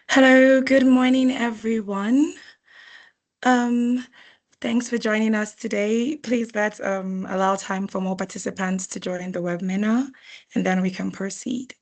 Hello, good morning, everyone. Um, Thanks for joining us today. Please let's allow time for more participants to join the webinar, and then we can proceed.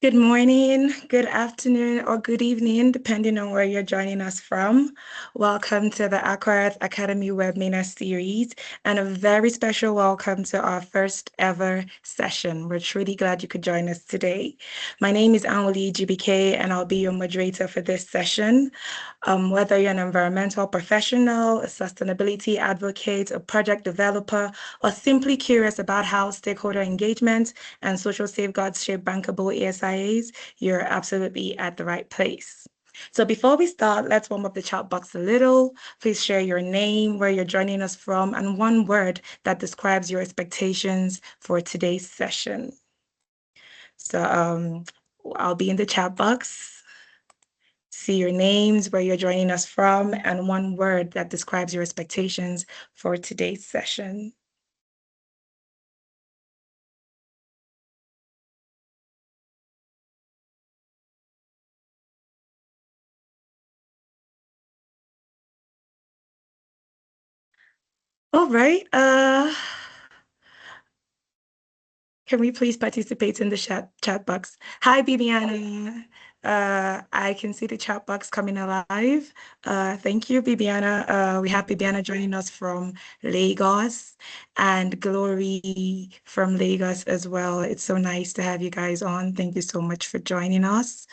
Good morning, good afternoon, or good evening, depending on where you're joining us from. Welcome to the Aqua Academy webinar series, and a very special welcome to our first ever session. We're truly glad you could join us today. My name is Anwali GBK, and I'll be your moderator for this session. Whether you're an environmental professional, a sustainability advocate, a project developer, or simply curious about how stakeholder engagement and social safeguards shape bankable ESIAs, you're absolutely at the right place. So before we start, let's warm up the chat box a little. Please share your name, where you're joining us from, and one word that describes your expectations for today's session. So I'll be in the chat box. See your names, where you're joining us from, and one word that describes your expectations for today's session. All right. Can we please participate in the chat box? Hi, Bibiana. I can see the chat box coming alive. Thank you, Bibiana. We have Bibiana joining us from Lagos and Glory from Lagos as well. It's so nice to have you guys on. Thank you so much for joining us.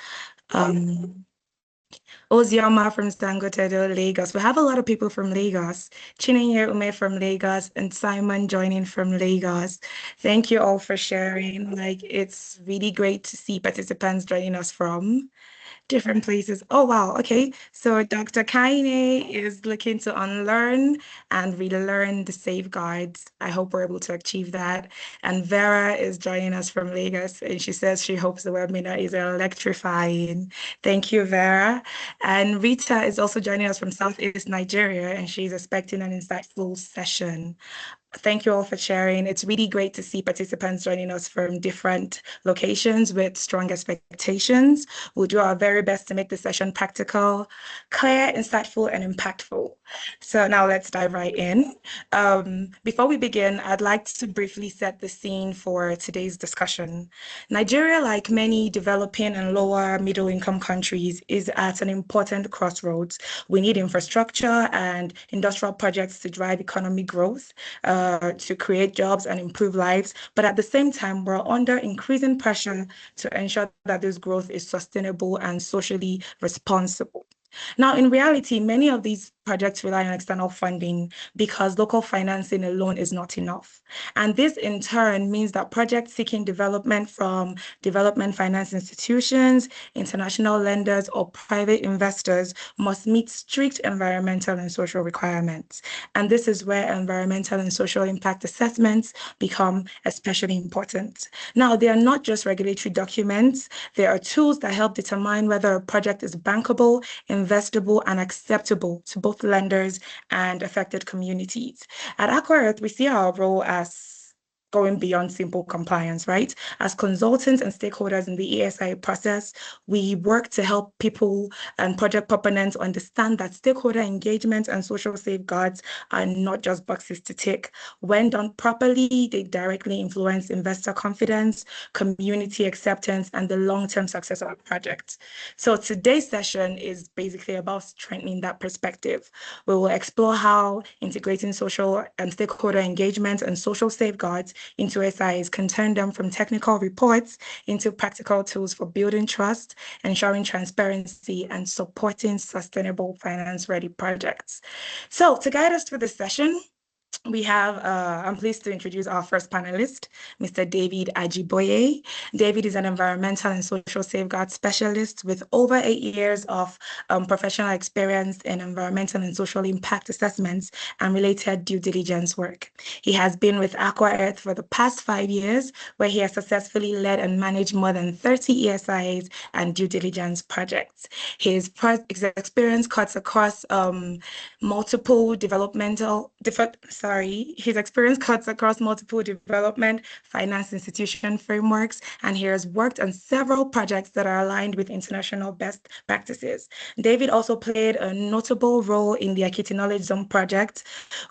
Um, Ozioma from Sangotedo, Lagos. We have a lot of people from Lagos. Chinenye Ume from Lagos and Simon joining from Lagos. Thank you all for sharing. Like, it's really great to see participants joining us from different places. Oh, wow. Okay. So Dr. Kaine is looking to unlearn and relearn the safeguards. I hope we're able to achieve that. And Vera is joining us from Lagos, and she says she hopes the webinar is electrifying. Thank you, Vera. And Rita is also joining us from Southeast Nigeria, and she's expecting an insightful session. Thank you all for sharing. It's really great to see participants joining us from different locations with strong expectations. We'll do our very best to make the session practical, clear, insightful, and impactful. So now let's dive right in. Before we begin, I'd like to briefly set the scene for today's discussion. Nigeria, like many developing and lower middle income countries, is at an important crossroads. We need infrastructure and industrial projects to drive economic growth, to create jobs and improve lives. But at the same time, we're under increasing pressure to ensure that this growth is sustainable and socially responsible. Now, in reality, many of these projects rely on external funding because local financing alone is not enough. And this in turn means that projects seeking development from development finance institutions, international lenders, or private investors must meet strict environmental and social requirements. And this is where environmental and social impact assessments become especially important. Now, they are not just regulatory documents, they are tools that help determine whether a project is bankable, investable, and acceptable to both lenders and affected communities. At AquaEarth, we see our role as going beyond simple compliance, right? As consultants and stakeholders in the ESIA process, we work to help people and project proponents understand that stakeholder engagement and social safeguards are not just boxes to tick. When done properly, they directly influence investor confidence, community acceptance, and the long-term success of a project. So today's session is basically about strengthening that perspective. We will explore how integrating social and stakeholder engagement and social safeguards into SIs can turn them from technical reports into practical tools for building trust, ensuring transparency, and supporting sustainable finance-ready projects. So to guide us through this session, I'm pleased to introduce our first panelist, Mr. David Ajiboye. David is an environmental and social safeguard specialist with over 8 years of professional experience in environmental and social impact assessments and related due diligence work. He has been with AquaEarth for the past 5 years, where he has successfully led and managed more than 30 ESIAs and due diligence projects. His experience cuts across multiple his experience cuts across multiple development finance institution frameworks, and he has worked on several projects that are aligned with international best practices. David also played a notable role in the Akiti Knowledge Zone project,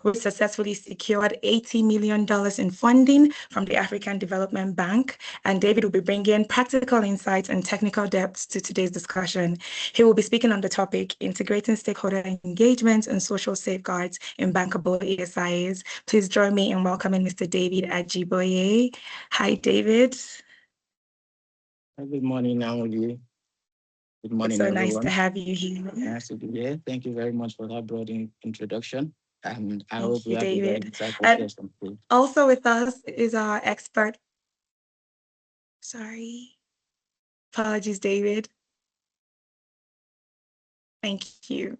which successfully secured $80 million in funding from the African Development Bank. And David will be bringing practical insights and technical depths to today's discussion. He will be speaking on the topic, integrating stakeholder engagement and social safeguards in bankable ESIs. Please join me in welcoming Mr. David Ajiboye. Hi, David. Good morning, Naomi. Good morning, It's so everyone. nice to have you here. Nice to be here. Thank you very much for that broad introduction. And I hope Thank we you, have a very David. insightful And session today. also with us is our expert. Sorry. Apologies, David. Thank you.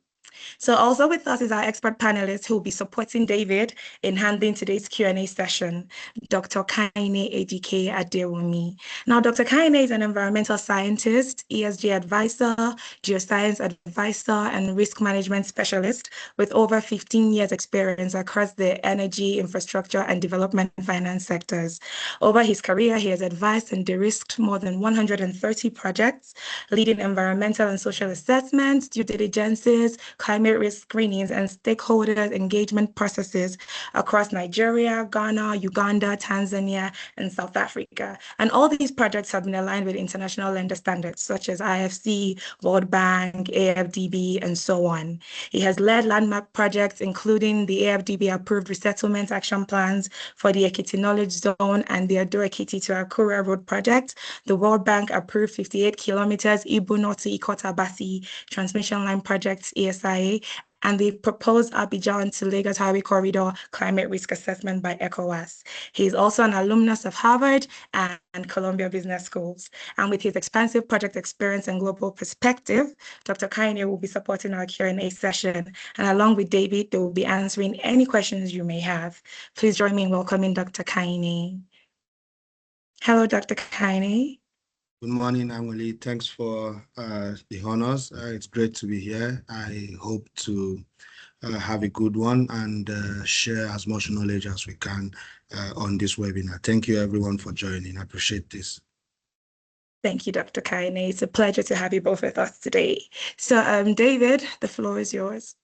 So also with us is our expert panelist who will be supporting David in handling today's Q&A session, Dr. Kaine ADK Adewumi. Now, Dr. Kaine is an environmental scientist, ESG advisor, geoscience advisor, and risk management specialist with over 15 years experience across the energy, infrastructure, and development finance sectors. Over his career, he has advised and de-risked more than 130 projects, leading environmental and social assessments, due diligences, climate risk screenings, and stakeholders engagement processes across Nigeria, Ghana, Uganda, Tanzania, and South Africa. And all these projects have been aligned with international lender standards such as IFC, World Bank, AFDB, and so on. He has led landmark projects, including the AFDB approved resettlement action plans for the Ekiti Knowledge Zone and the Ado Ekiti to Akure Road project. The World Bank approved 58 kilometers Ibuno to Ikota Basi transmission line project, ESIA, and the proposed Abidjan to Lagos Highway Corridor Climate Risk Assessment by ECOWAS. He is also an alumnus of Harvard and Columbia Business Schools. And with his expansive project experience and global perspective, Dr. Kaine will be supporting our Q&A session. And along with David, they will be answering any questions you may have. Please join me in welcoming Dr. Kaine. Hello, Dr. Kaine. Good morning, Amuli. Thanks for the honors. It's great to be here. I hope to have a good one and share as much knowledge as we can on this webinar. Thank you, everyone, for joining. I appreciate this. Thank you, Dr. Kaine. It's a pleasure to have you both with us today. So, David, the floor is yours.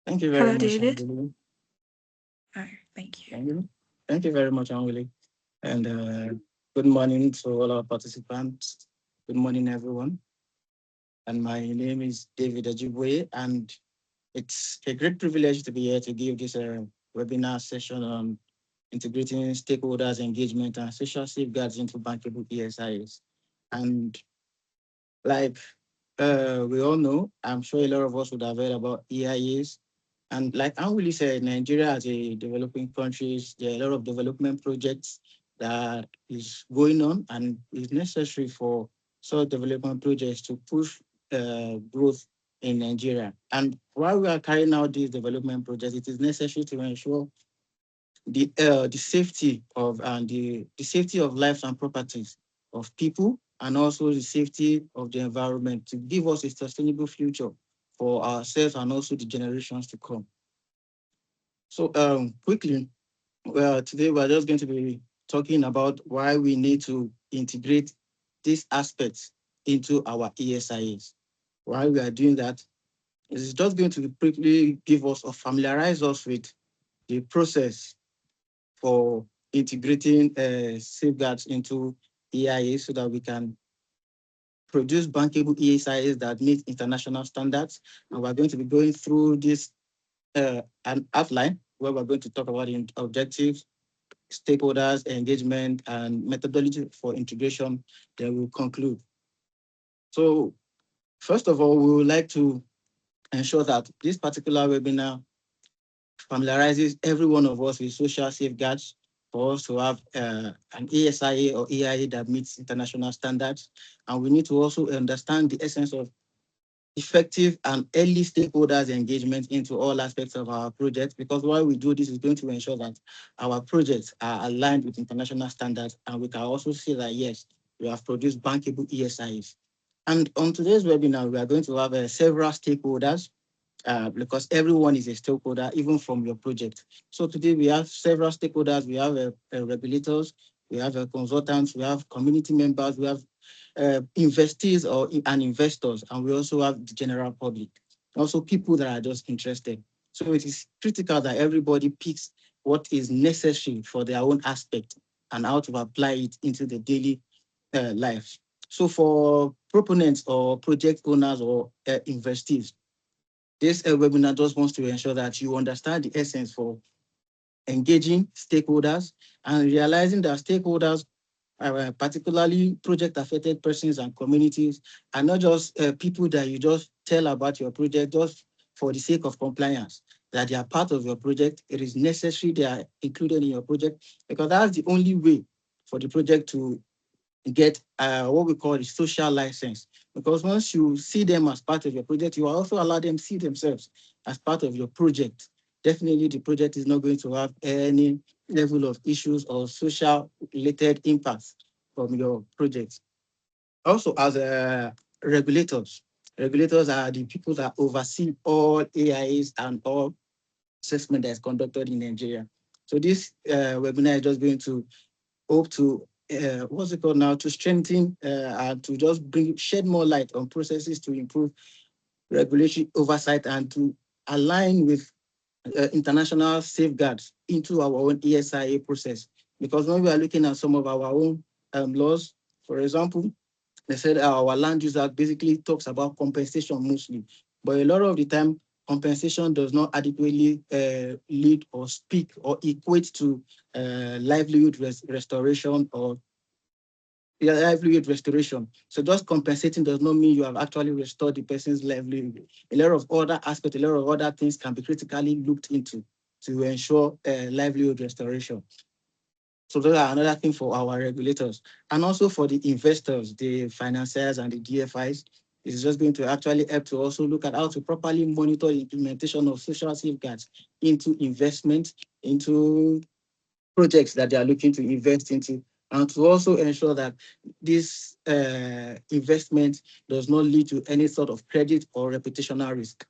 Thank you very Hello, much, David. Angeli. Oh, thank you. Thank you. Thank you very much, Angeli. And good morning to all our participants. Good morning, everyone. And my name is David Ajibwe, and it's a great privilege to be here to give this webinar session on integrating stakeholders' engagement and social safeguards into bankable ESIAs. And like we all know, I'm sure a lot of us would have heard about EIAs. And like Anwili said, Nigeria as a developing country, there are a lot of development projects that is going on, and it's necessary for such development projects to push growth in Nigeria. And while we are carrying out these development projects, it is necessary to ensure the safety of and the safety of lives and properties of people, and also the safety of the environment to give us a sustainable future for ourselves and also the generations to come. So quickly, well, today we're just going to be talking about why we need to integrate these aspects into our ESIAs. Why we are doing that is just going to quickly give us or familiarize us with the process for integrating safeguards into EIA so that we can produce bankable ESIAs that meet international standards. And we're going to be going through this an outline where we're going to talk about the objectives, stakeholders, engagement, and methodology for integration. Then we'll conclude. So first of all, we would like to ensure that this particular webinar familiarizes every one of us with social safeguards for us to have an ESIA or EIA that meets international standards. And we need to also understand the essence of effective and early stakeholders engagement into all aspects of our project, because while we do this is going to ensure that our projects are aligned with international standards, and we can also see that, yes, we have produced bankable ESIs. And on today's webinar, we are going to have several stakeholders because everyone is a stakeholder, even from your project. So today we have several stakeholders. We have regulators, we have consultants, we have community members, we have investees and investors, and we also have the general public. Also people that are just interested. So it is critical that everybody picks what is necessary for their own aspect and how to apply it into the daily life. So for proponents or project owners or investees, this webinar just wants to ensure that you understand the essence for engaging stakeholders and realizing that stakeholders, particularly project-affected persons and communities, are not just people that you just tell about your project just for the sake of compliance, that they are part of your project. It is necessary they are included in your project, because that's the only way for the project to get what we call the social license. Because once you see them as part of your project, you also allow them to see themselves as part of your project. Definitely the project is not going to have any level of issues or social related impacts from your project. Also, as regulators, regulators are the people that oversee all AIAs and all assessment that is conducted in Nigeria. So this webinar is just going to hope to what's it called now, to strengthen and to just shed more light on processes to improve regulatory oversight and to align with international safeguards into our own ESIA process. Because when we are looking at some of our own laws, for example, they said our land use act basically talks about compensation mostly, but a lot of the time compensation does not adequately lead or speak or equate to livelihood restoration or livelihood restoration. So just compensating does not mean you have actually restored the person's livelihood. A lot of other aspects, a lot of other things can be critically looked into to ensure livelihood restoration. So those are another thing for our regulators. And also for the investors, the financiers and the DFIs, it's just going to actually help to also look at how to properly monitor the implementation of social safeguards into investment, into projects that they are looking to invest into, and to also ensure that this investment does not lead to any sort of credit or reputational risk.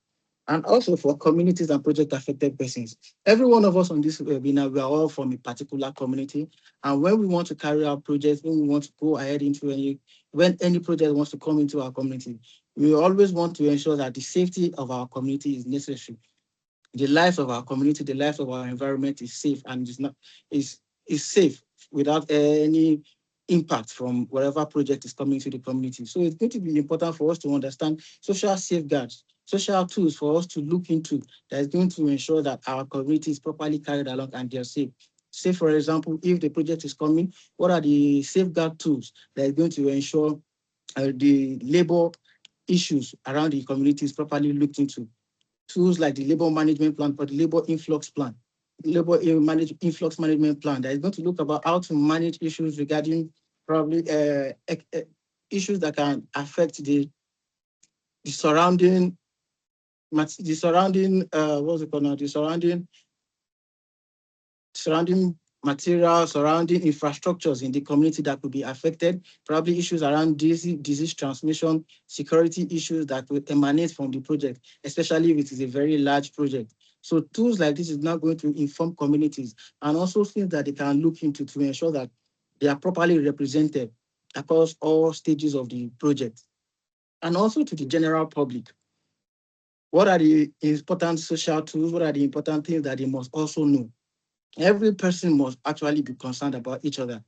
And also for communities and project affected persons. Every one of us on this webinar, we are all from a particular community. And when we want to carry out projects, when we want to go ahead into when any project wants to come into our community, we always want to ensure that the safety of our community is necessary, the lives of our community, the lives of our environment is safe and is safe without any impact from whatever project is coming to the community. So it's going to be important for us to understand social safeguards, social tools for us to look into that is going to ensure that our community is properly carried along and they're safe. Say, for example, if the project is coming, what are the safeguard tools that is going to ensure the labor issues around the community is properly looked into? Tools like the labor management plan or the labor influx plan, influx management plan that is going to look about how to manage issues regarding probably issues that can affect the surrounding what's it called now, the surrounding materials, surrounding infrastructures in the community that could be affected, probably issues around disease transmission, security issues that will emanate from the project, especially if it is a very large project. So tools like this is now going to inform communities and also things that they can look into to ensure that they are properly represented across all stages of the project. And also to the general public, what are the important social tools? What are the important things that they must also know? Every person must actually be concerned about each other,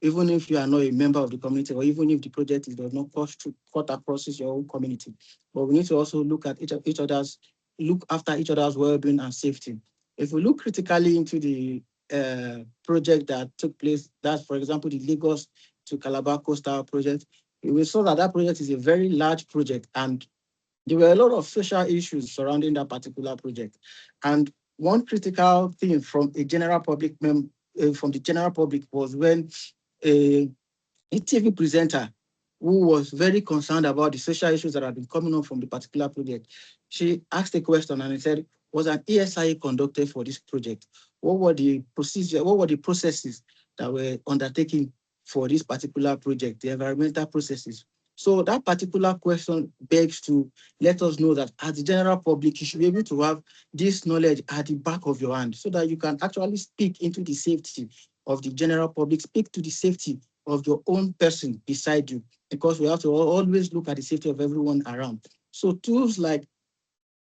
even if you are not a member of the community or even if the project does not cut across your own community. But we need to also look at look after each other's well-being and safety. If we look critically into the project that took place, that's, for example, the Lagos to Calabar Coastal project, we saw that that project is a very large project and there were a lot of social issues surrounding that particular project. And one critical thing from a general public from the general public was when a a TV presenter who was very concerned about the social issues that have been coming up from the particular project. She asked a question and he said, was an ESIA conducted for this project? What were the procedures, what were the processes that were undertaken for this particular project, the environmental processes? So that particular question begs to let us know that as the general public, you should be able to have this knowledge at the back of your hand so that you can actually speak into the safety of the general public, speak to the safety of your own person beside you, because we have to always look at the safety of everyone around. So tools like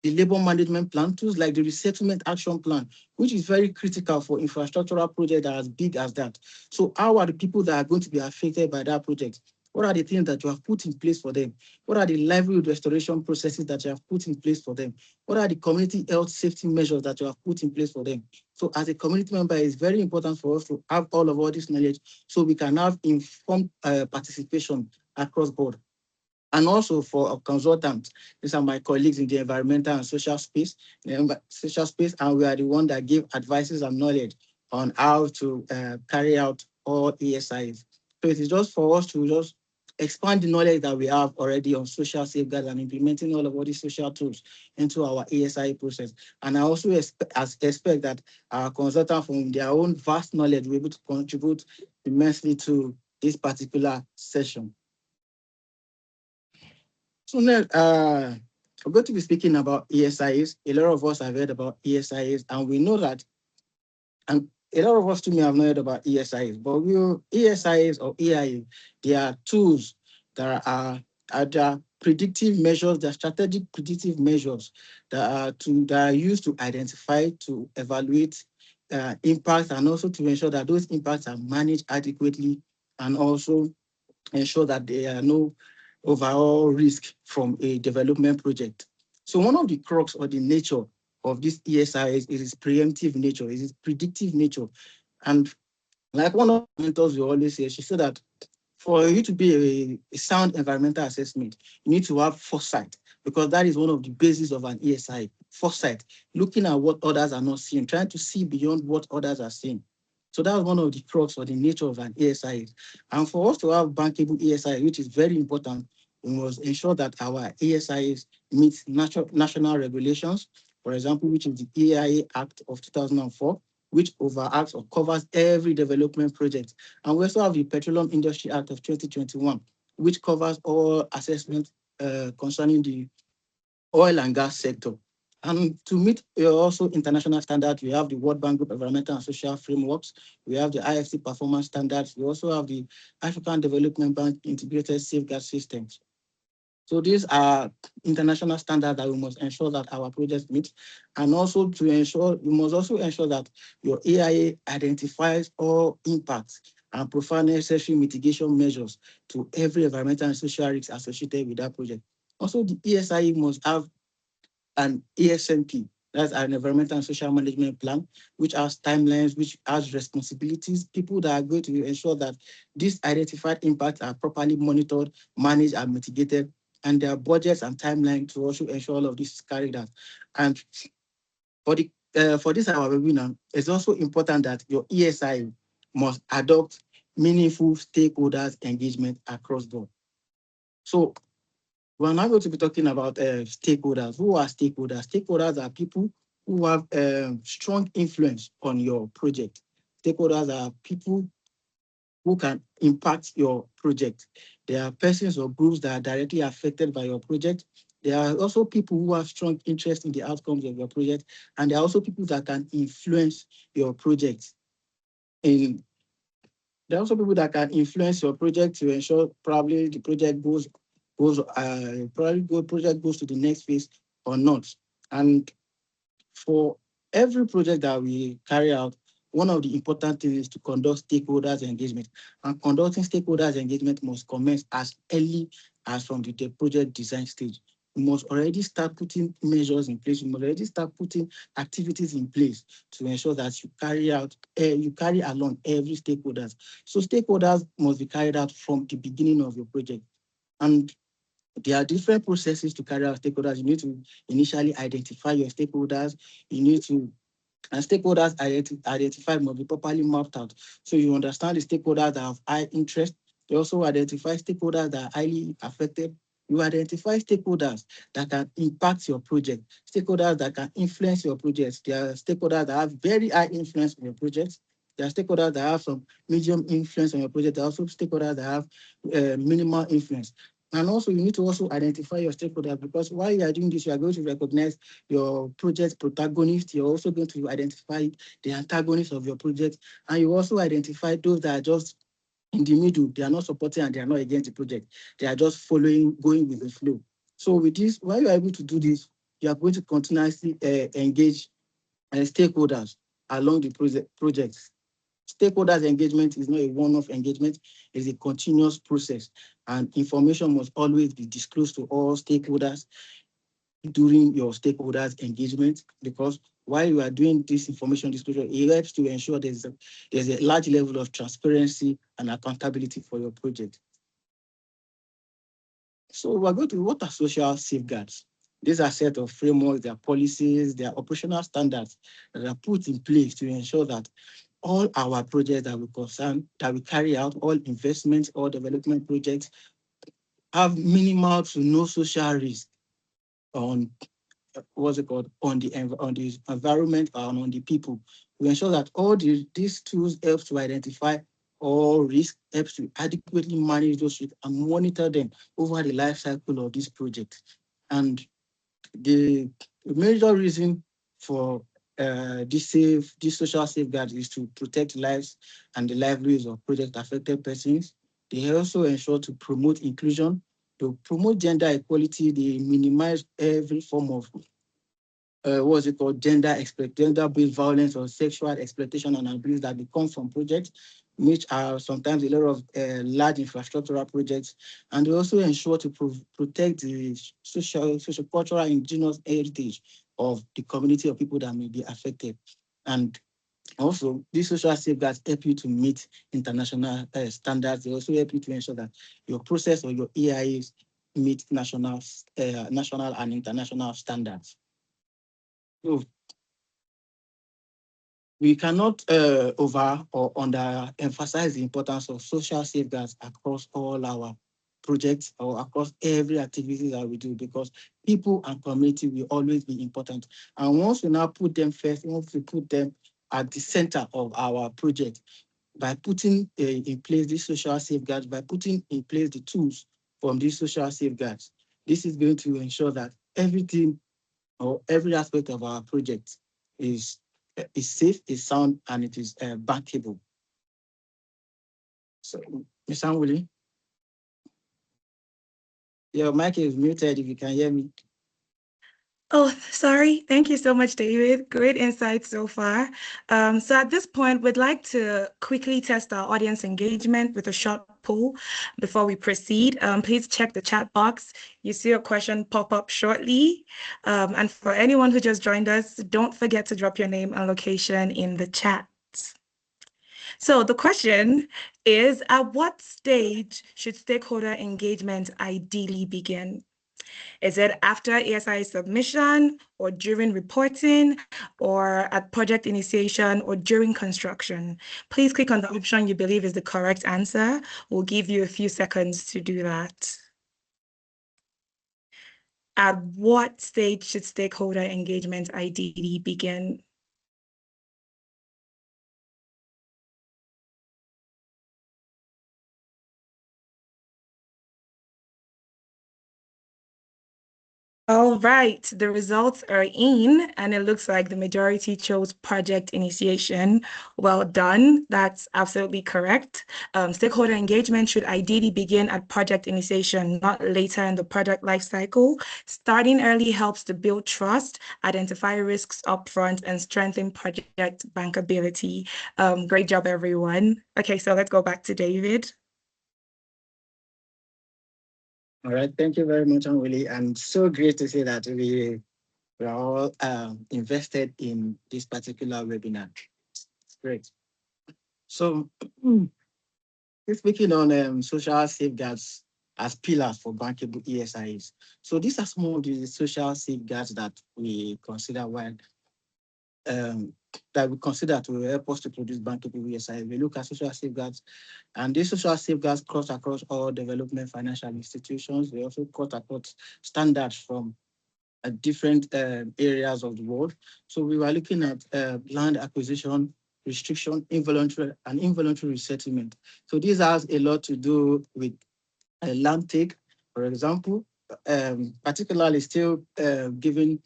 the labor management plan, tools like the resettlement action plan, which is very critical for infrastructural projects that are as big as that. So how are the people that are going to be affected by that project? What are the things that you have put in place for them? What are the livelihood restoration processes that you have put in place for them? What are the community health safety measures that you have put in place for them? So as a community member, it's very important for us to have all this knowledge so we can have informed participation across board. And also for consultants, these are my colleagues in the environmental and social space, and we are the one that give advices and knowledge on how to carry out all ESIs. So it is just for us to just expand the knowledge that we have already on social safeguards and implementing all these social tools into our ESI process. And I also expect that our consultants from their own vast knowledge will be able to contribute immensely to this particular session. So now, we're going to be speaking about ESIs. A lot of us have heard about ESIs, and we know that, and A lot of us too may have not heard about ESIs, but ESIs or EIA, they are tools that are predictive measures, they're strategic predictive measures that are used to identify, to evaluate impacts, and also to ensure that those impacts are managed adequately, and also ensure that there are no overall risk from a development project. So one of the crux or the nature of this ESI is its preemptive nature, is its predictive nature. And like one of the mentors we always say, she said that for you to be a sound environmental assessment, you need to have foresight, because that is one of the bases of an ESI. Foresight, looking at what others are not seeing, trying to see beyond what others are seeing. So that's one of the crux or the nature of an ESI. And for us to have bankable ESI, which is very important, we must ensure that our ESIs meet national regulations, for example, which is the EIA Act of 2004, which overacts or covers every development project. And we also have the Petroleum Industry Act of 2021, which covers all assessment concerning the oil and gas sector. And to meet also international standards, we have the World Bank Group Environmental and Social Frameworks, we have the IFC Performance Standards, we also have the African Development Bank Integrated Safeguard Systems. So these are international standards that we must ensure that our projects meet. And also to ensure, we must also ensure that your AIA identifies all impacts and provide necessary mitigation measures to every environmental and social risks associated with that project. Also, the ESIA must have an ESMP, that's an environmental and social management plan, which has timelines, which has responsibilities, people that are going to ensure that these identified impacts are properly monitored, managed, and mitigated, and there are budgets and timeline to also ensure all of this is carried out. And for this our webinar, it's also important that your ESI must adopt meaningful stakeholders engagement across board. So we're now going to be talking about stakeholders. Who are stakeholders? Stakeholders are people who have strong influence on your project. Stakeholders are people who can impact your project. There are persons or groups that are directly affected by your project. There are also people who have strong interest in the outcomes of your project. And there are also people that can influence your project. In, there are also people that can influence your project to ensure probably the project project goes to the next phase or not. And for every project that we carry out, one of the important things is to conduct stakeholders engagement. And conducting stakeholders engagement must commence as early as from the project design stage. We must already start putting measures in place. We must already start putting activities in place to ensure that you carry along every stakeholders. So stakeholders must be carried out from the beginning of your project. And there are different processes to carry out stakeholders. You need to initially identify your stakeholders. You need to, and stakeholders identified must be properly mapped out. So you understand the stakeholders that have high interest. You also identify stakeholders that are highly affected. You identify stakeholders that can impact your project, stakeholders that can influence your project. There are stakeholders that have very high influence on your project. There are stakeholders that have some medium influence on your project. There are also stakeholders that have minimal influence. And also, you need to also identify your stakeholders, because while you are doing this, you are going to recognize your project protagonist. You're also going to identify the antagonists of your project. And you also identify those that are just in the middle. They are not supporting and they are not against the project. They are just following, going with the flow. So with this, while you are able to do this, you are going to continuously engage stakeholders along the project. Stakeholders engagement is not a one-off engagement, it's a continuous process, and information must always be disclosed to all stakeholders during your stakeholders engagement, because while you are doing this information disclosure, it helps to ensure there's a large level of transparency and accountability for your project. So we're going to, what are social safeguards? These are a set of frameworks, their policies, their operational standards that are put in place to ensure that all our projects that we carry out, all investments, all development projects have minimal to no social risk on what's it called, on the environment and on the people. We ensure that these tools help to identify all risks, helps to adequately manage those risks and monitor them over the life cycle of this project. And the major reason for this social safeguard is to protect lives and the livelihoods of project affected persons. They also ensure to promote inclusion, to promote gender equality. They minimize every form of what's it called, gender-based violence or sexual exploitation and abuse that comes from projects, which are sometimes a lot of large infrastructural projects. And they also ensure to protect the social-cultural indigenous heritage of the community of people that may be affected. And also, these social safeguards help you to meet international standards. They also help you to ensure that your process or your EIAs meet national and international standards. So we cannot over or under emphasize the importance of social safeguards across all our projects or across every activity that we do, because people and community will always be important. And once we now put them first, once we put them at the center of our project, by putting in place these social safeguards, by putting in place the tools from these social safeguards, this is going to ensure that everything or every aspect of our project is safe, is sound, and it is bankable. So, Ms. Anwuli, your mic is muted if you can hear me. Oh, sorry. Thank you so much, David. Great insights so far. So at this point, we'd like to quickly test our audience engagement with a short poll before we proceed. Please check the chat box. You see a question pop up shortly. And for anyone who just joined us, don't forget to drop your name and location in the chat. So the question is, at what stage should stakeholder engagement ideally begin? Is it after ESI submission or during reporting or at project initiation or during construction? Please click on the option you believe is the correct answer. We'll give you a few seconds to do that. At what stage should stakeholder engagement ideally begin? All right, the results are in, and it looks like the majority chose project initiation. Well done. That's absolutely correct. Stakeholder engagement should ideally begin at project initiation, not later in the project lifecycle. Starting early helps to build trust, identify risks upfront, and strengthen project bankability. Great job, everyone. Okay, so let's go back to David. All right, thank you very much, Anwuli. And so great to see that we are all invested in this particular webinar. Great. So, speaking on social safeguards as pillars for bankable ESIAs. So these are some of the social safeguards that we consider to help us to produce bankable ESIAs. We look at social safeguards, and these social safeguards cross across all development financial institutions. They also cut across standards from different areas of the world. So we were looking at land acquisition, restriction, involuntary resettlement. So this has a lot to do with land take, for example, particularly still giving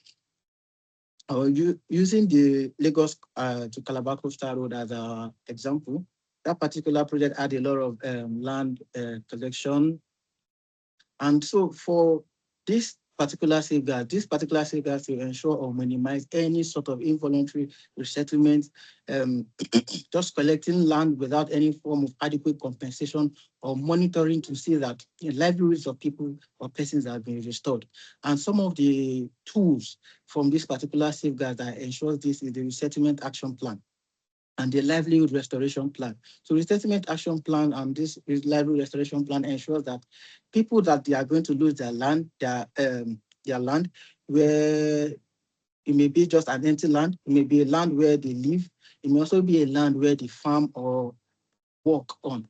or using the Lagos to Calabar Coastal Road as an example. That particular project had a lot of land collection. And so for this particular safeguard to ensure or minimize any sort of involuntary resettlement, just collecting land without any form of adequate compensation or monitoring to see that the livelihoods of people or persons have been restored. And some of the tools from this particular safeguard that ensures this is the resettlement action plan and the livelihood restoration plan. So resettlement action plan and this livelihood restoration plan ensures that people that they are going to lose their land, their land, where it may be just an empty land, it may be a land where they live, it may also be a land where they farm or work on.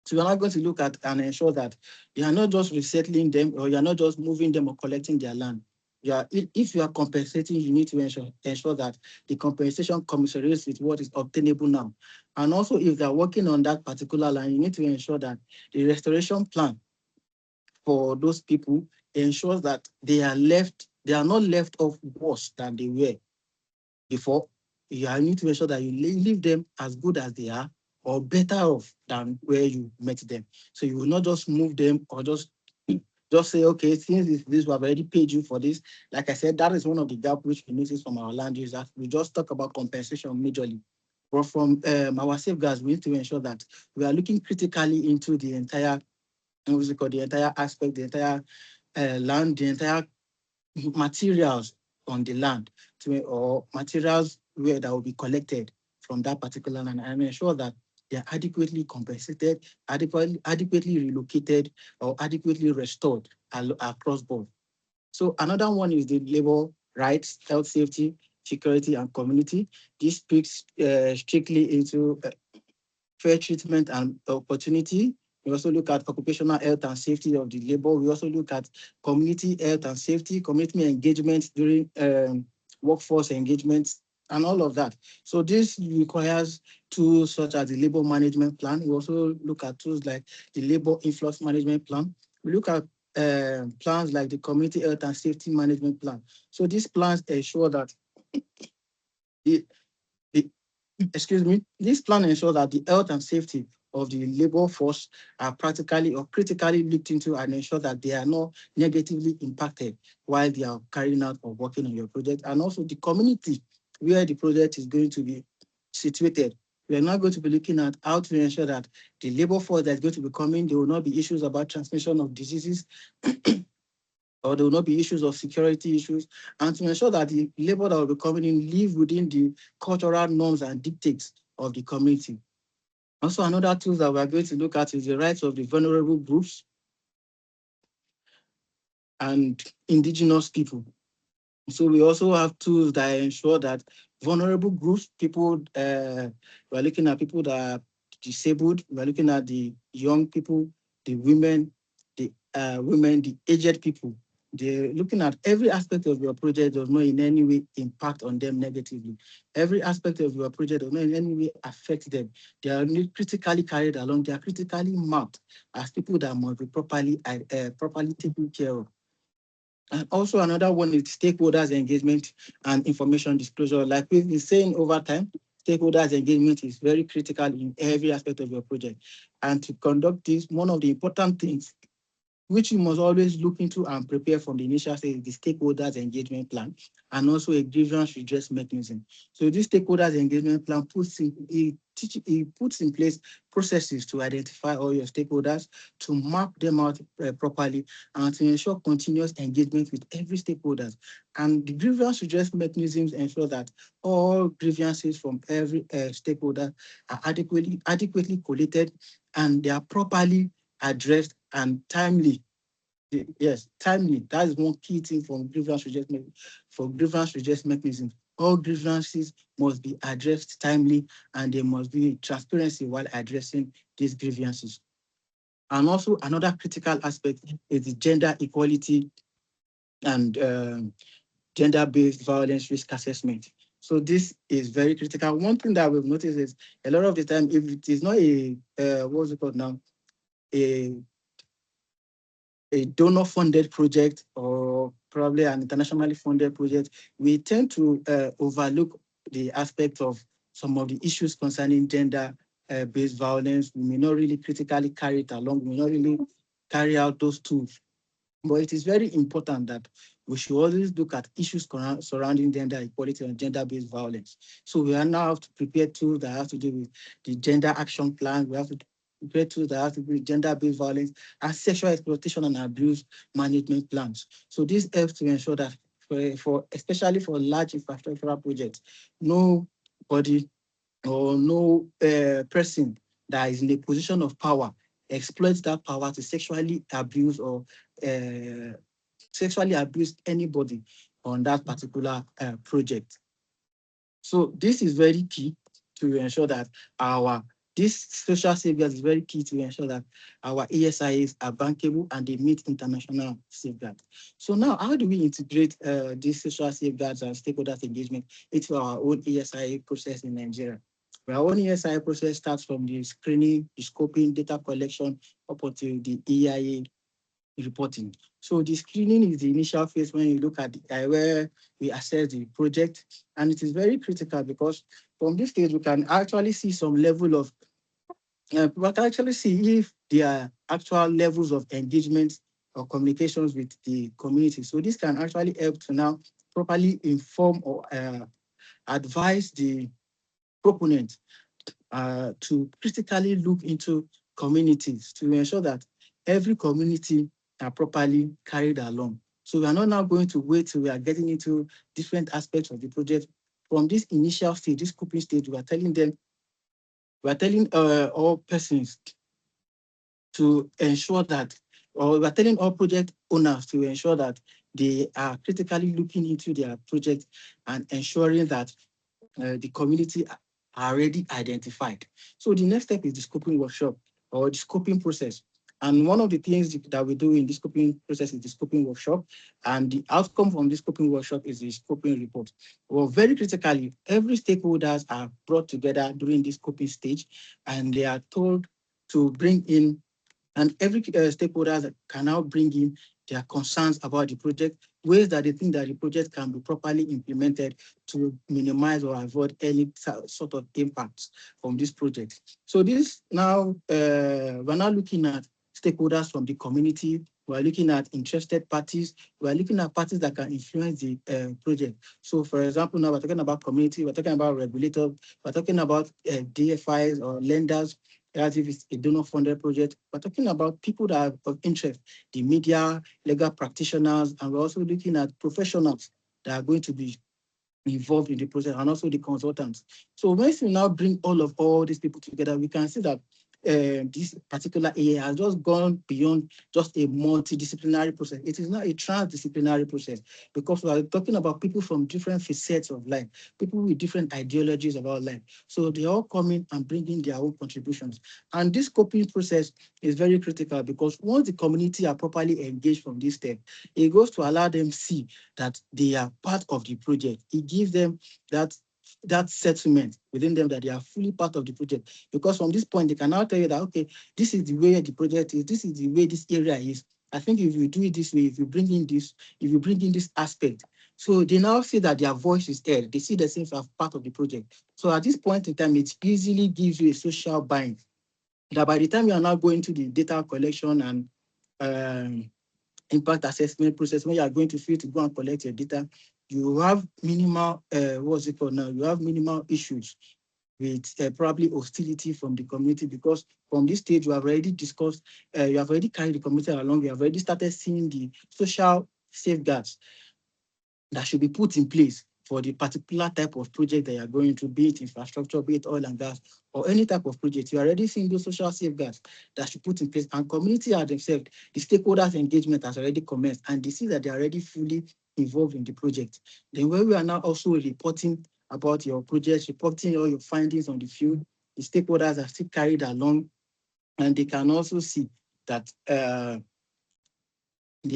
So we're not going to look at and ensure that you are not just resettling them or you're not just moving them or collecting their land. If you are compensating, you need to ensure that the compensation commensurates with what is obtainable now. And also, if they're working on that particular land, you need to ensure that the restoration plan for those people ensures that they are not left off worse than they were before. you need to ensure that you leave them as good as they are or better off than where you met them. So you will not just move them or just say, okay, since this we have already paid you for this. Like I said, that is one of the gaps which we notice from our land users. We just talk about compensation majorly. But from our safeguards, we need to ensure that we are looking critically into the entire, what's it called, the entire aspect, the entire land, the entire materials on the land or materials where that will be collected from that particular land and ensure that they are adequately compensated, adequately relocated, or adequately restored across board. So another one is the labor rights, health, safety, security, and community. This speaks strictly into fair treatment and opportunity. We also look at occupational health and safety of the labor. We also look at community health and safety, community engagement during workforce engagement, and all of that. So this requires tools such as the labor management plan. We also look at tools like the labor influx management plan. We look at plans like the community health and safety management plan. So these plans ensure that the, the excuse me, this plan ensures that the health and safety of the labor force are practically or critically looked into and ensure that they are not negatively impacted while they are carrying out or working on your project. And also the community where the project is going to be situated. We are not going to be looking at how to ensure that the labor force that's going to be coming, there will not be issues about transmission of diseases or there will not be issues of security issues, and to ensure that the labor that will be coming in live within the cultural norms and dictates of the community. Also, another tool that we are going to look at is the rights of the vulnerable groups and indigenous people. So we also have tools that ensure that vulnerable groups, people, we're looking at people that are disabled, we're looking at the young people, the women, the aged people. They're looking at every aspect of your project does not in any way impact on them negatively. Every aspect of your project does not in any way affect them. They are critically carried along. They are critically marked as people that must be properly taken care of. And also another one is stakeholders engagement and information disclosure. Like we've been saying over time, stakeholders engagement is very critical in every aspect of your project. And to conduct this, one of the important things which you must always look into and prepare from the initial stage, the stakeholders engagement plan, and also a grievance redress mechanism. So this stakeholders engagement plan puts in place processes to identify all your stakeholders, to map them out properly, and to ensure continuous engagement with every stakeholders. And the grievance redress mechanisms ensure that all grievances from every stakeholder are adequately collated and they are properly addressed and timely. Yes, timely. That is one key thing for grievance redress mechanisms. All grievances must be addressed timely and there must be transparency while addressing these grievances. And also another critical aspect is the gender equality and gender-based violence risk assessment. So this is very critical. One thing that we've noticed is a lot of the time, if it is not what's it called now, a donor-funded project or probably an internationally funded project, we tend to overlook the aspect of some of the issues concerning gender-based violence. We may not really critically carry it along. We may not really carry out those tools. But it is very important that we should always look at issues surrounding gender equality and gender-based violence. So we are now have to prepare tools that have to do with the gender action plan. We have to prepare tools that have to do with gender-based violence and sexual exploitation and abuse management plans. So this helps to ensure that for especially for large infrastructural projects, nobody or no person that is in a position of power exploits that power to uh, sexually abuse anybody on that particular project. So this is very key to ensure that our this social safeguards is very key to ensure that our ESIAs are bankable and they meet international safeguards. So now, how do we integrate these social safeguards and stakeholders engagement into our own ESIA process in Nigeria? Our own ESIA process starts from the screening, the scoping, data collection, up until the EIA reporting. So the screening is the initial phase when you look at where we assess the project, and it is very critical because from this stage we can actually see some level of we can actually see if there are actual levels of engagement or communications with the community. So this can actually help to now properly inform or advise the proponent to critically look into communities to ensure that every community are properly carried along. So we are not now going to wait till we are getting into different aspects of the project. From this initial stage, this scoping stage, we are telling all persons to ensure that, or we are telling all project owners to ensure that they are critically looking into their project and ensuring that the community are already identified. So the next step is the scoping workshop or the scoping process. And one of the things that we do in the scoping process is the scoping workshop. And the outcome from the scoping workshop is the scoping report. Well, very critically, every stakeholders are brought together during this scoping stage and they are told to bring in, and every stakeholders can now bring in their concerns about the project, ways that they think that the project can be properly implemented to minimize or avoid any sort of impacts from this project. So this now, we're now looking at stakeholders from the community, we're looking at interested parties, we're looking at parties that can influence the project. So for example, now we're talking about community, we're talking about regulators, we're talking about DFIs or lenders, as if it's a donor-funded project. We're talking about people that are of interest, the media, legal practitioners, and we're also looking at professionals that are going to be involved in the process and also the consultants. So once we now bring all these people together, we can see that this particular area has just gone beyond just a multidisciplinary process. It is now a transdisciplinary process because we are talking about people from different facets of life, people with different ideologies about life. So they all come in and bring in their own contributions. And this scoping process is very critical because once the community are properly engaged from this step, it goes to allow them see that they are part of the project. It gives them that settlement within them that they are fully part of the project. Because from this point, they can now tell you that, okay, this is the way the project is, this is the way this area is. I think if you do it this way, if you bring in this, if you bring in this aspect, so they now see that their voice is heard. They see themselves as part of the project. So at this point in time, it easily gives you a social bind that by the time you are now going to the data collection and impact assessment process, when you are going to field to go and collect your data, you have minimal, what's it called now? You have minimal issues with probably hostility from the community because from this stage, you have already discussed, you have already carried the community along, you have already started seeing the social safeguards that should be put in place for the particular type of project that you're going to, be it infrastructure, be it oil and gas, or any type of project. You're already seeing those social safeguards that should put in place, and community are themselves, the stakeholders engagement has already commenced, and they see that they're already fully involved in the project. Then when we are now also reporting about your project, reporting all your findings on the field, the stakeholders are still carried along, and they can also see that they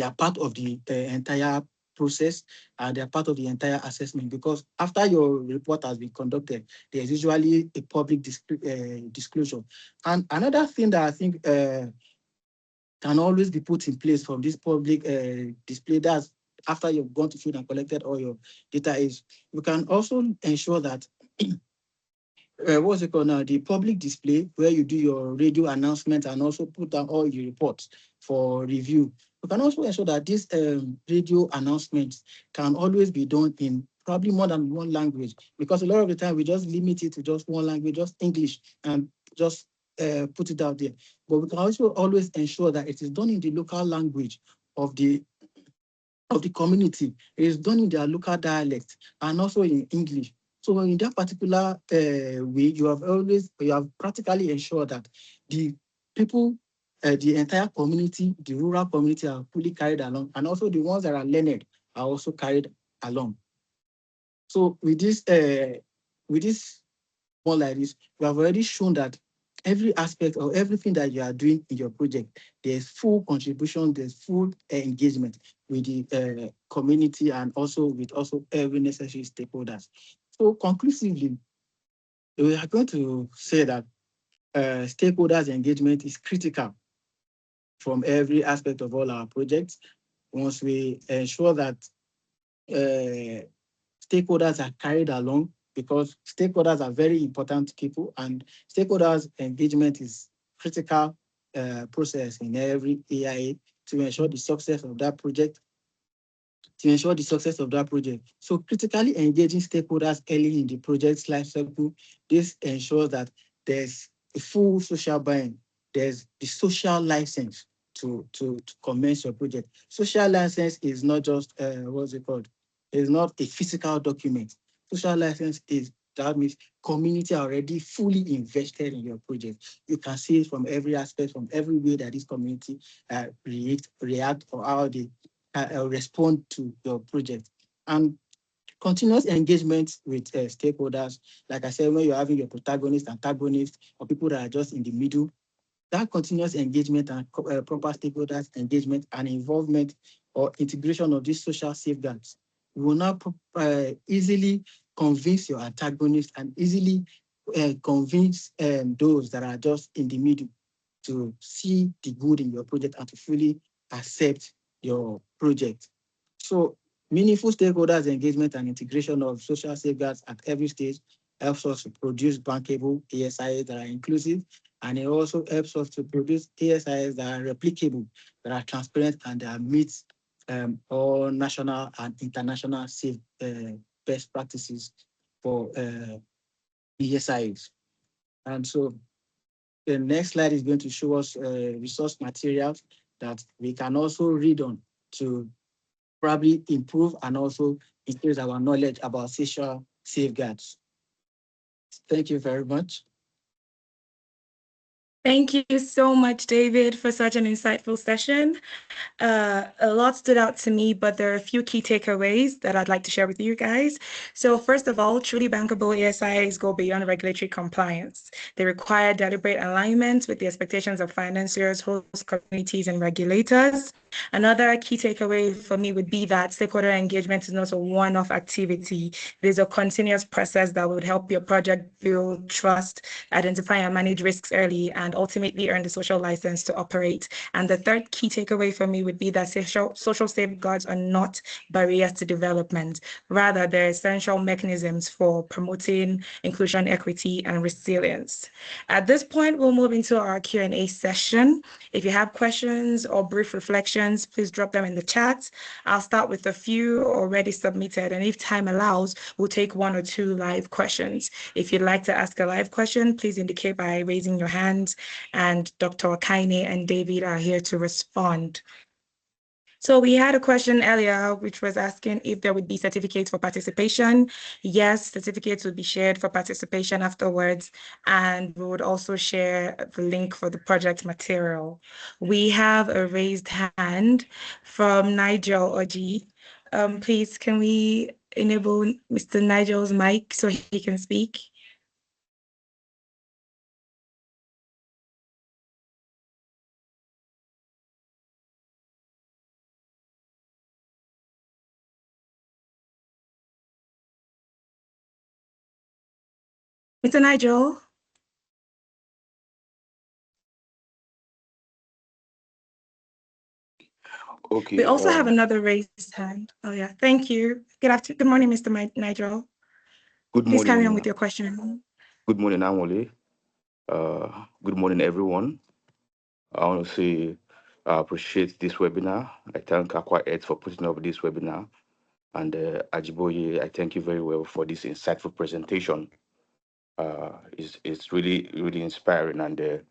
are part of the entire process and they are part of the entire assessment because after your report has been conducted, there's usually a public disclosure. And another thing that I think can always be put in place from this public display, that's after you've gone to field and collected all your data, is you can also ensure that what's it called now? The public display where you do your radio announcement and also put down all your reports for review. You can also ensure that these radio announcements can always be done in probably more than one language because a lot of the time we just limit it to just one language, just English, and just put it out there. But we can also always ensure that it is done in the local language of the community. It is done in their local dialect and also in English. So in that particular way, you have practically ensured that the people, the entire community, the rural community are fully carried along, and also the ones that are learned are also carried along. So with this more like this, you have already shown that every aspect or everything that you are doing in your project, there's full contribution, there's full engagement with the community and also with also every necessary stakeholders. So conclusively, we are going to say that stakeholders engagement is critical from every aspect of all our projects. Once we ensure that stakeholders are carried along, because stakeholders are very important people, and stakeholders engagement is critical process in every AIA to ensure the success of that project So critically engaging stakeholders early in the project's life cycle, this ensures that there's a full social buy-in, there's the social license to commence your project. Social license is not just what's it called? It's not a physical document. Social license is that means community are already fully invested in your project. You can see it from every aspect, from every way that this community react or how they respond to your project. And continuous engagement with stakeholders, like I said, when you're having your protagonist, antagonist, or people that are just in the middle, that continuous engagement and proper stakeholders engagement and involvement or integration of these social safeguards will now easily convince your antagonist and easily convince those that are just in the middle to see the good in your project and to fully accept your project. So meaningful stakeholders engagement and integration of social safeguards at every stage helps us to produce bankable ESIAs that are inclusive, and it also helps us to produce ESIAs that are replicable, that are transparent, and that meet all national and international safe best practices for ESIAs. And so the next slide is going to show us resource materials that we can also read on to probably improve and also increase our knowledge about social safeguards. Thank you very much. Thank you so much, David, for such an insightful session. A lot stood out to me, but there are a few key takeaways that I'd like to share with you guys. So first of all, truly bankable ESIs go beyond regulatory compliance. They require deliberate alignment with the expectations of financiers, host communities, and regulators. Another key takeaway for me would be that stakeholder engagement is not a one-off activity. It is a continuous process that would help your project build trust, identify and manage risks early, and ultimately earn the social license to operate. And the third key takeaway for me would be that social safeguards are not barriers to development. Rather, they're essential mechanisms for promoting inclusion, equity, and resilience. At this point, we'll move into our Q&A session. If you have questions or brief reflections, please drop them in the chat. I'll start with a few already submitted, and if time allows, we'll take one or two live questions. If you'd like to ask a live question, please indicate by raising your hand, and Dr. Akaine and David are here to respond. So we had a question earlier, which was asking if there would be certificates for participation. Yes, certificates would be shared for participation afterwards, and we would also share the link for the project material. We have a raised hand from Nigel Oji. Please, can we enable Mr. Nigel's mic so he can speak? Mr. Nigel? Okay. We also have another raised hand. Oh, yeah. Thank you. Good morning, Mr. Nigel. Good Please carry on morning. with your question. Good morning, Amole. Good morning, everyone. I want to say I appreciate this webinar. I thank Aqua Ed for putting up this webinar. And Ajiboye, I thank you very well for this insightful presentation. It's really, really inspiring and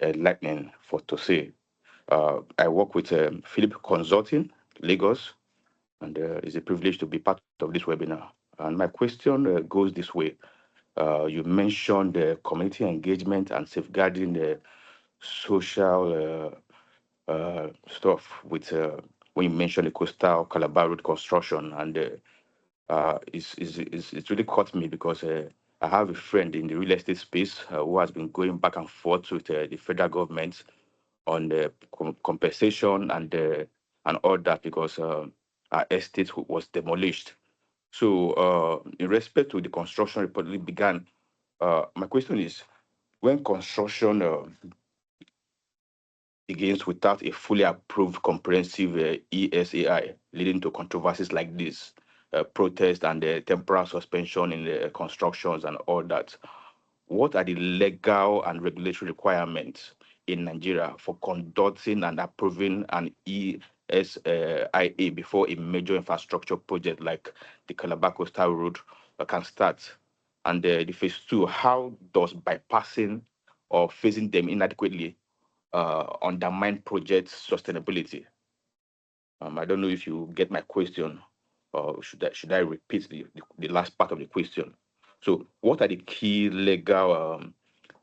enlightening for to say. I work with Philip Consulting, Lagos, and it's a privilege to be part of this webinar. And my question goes this way. You mentioned community engagement and safeguarding the social stuff with when you mentioned the coastal Calabar Road construction, and it's really caught me because I have a friend in the real estate space who has been going back and forth with the federal government on the compensation and all that because our estate was demolished. So, in respect to the construction reportedly began, my question is, when construction begins without a fully approved comprehensive ESAI, leading to controversies like this, protest and temporary suspension in the constructions and all that. What are the legal and regulatory requirements in Nigeria for conducting and approving an ESIA before a major infrastructure project like the Calabar Coastal Road can start? And the phase two, how does bypassing or phasing them inadequately undermine project sustainability? I don't know if you get my question, or should I repeat the last part of the question? So, what are the key legal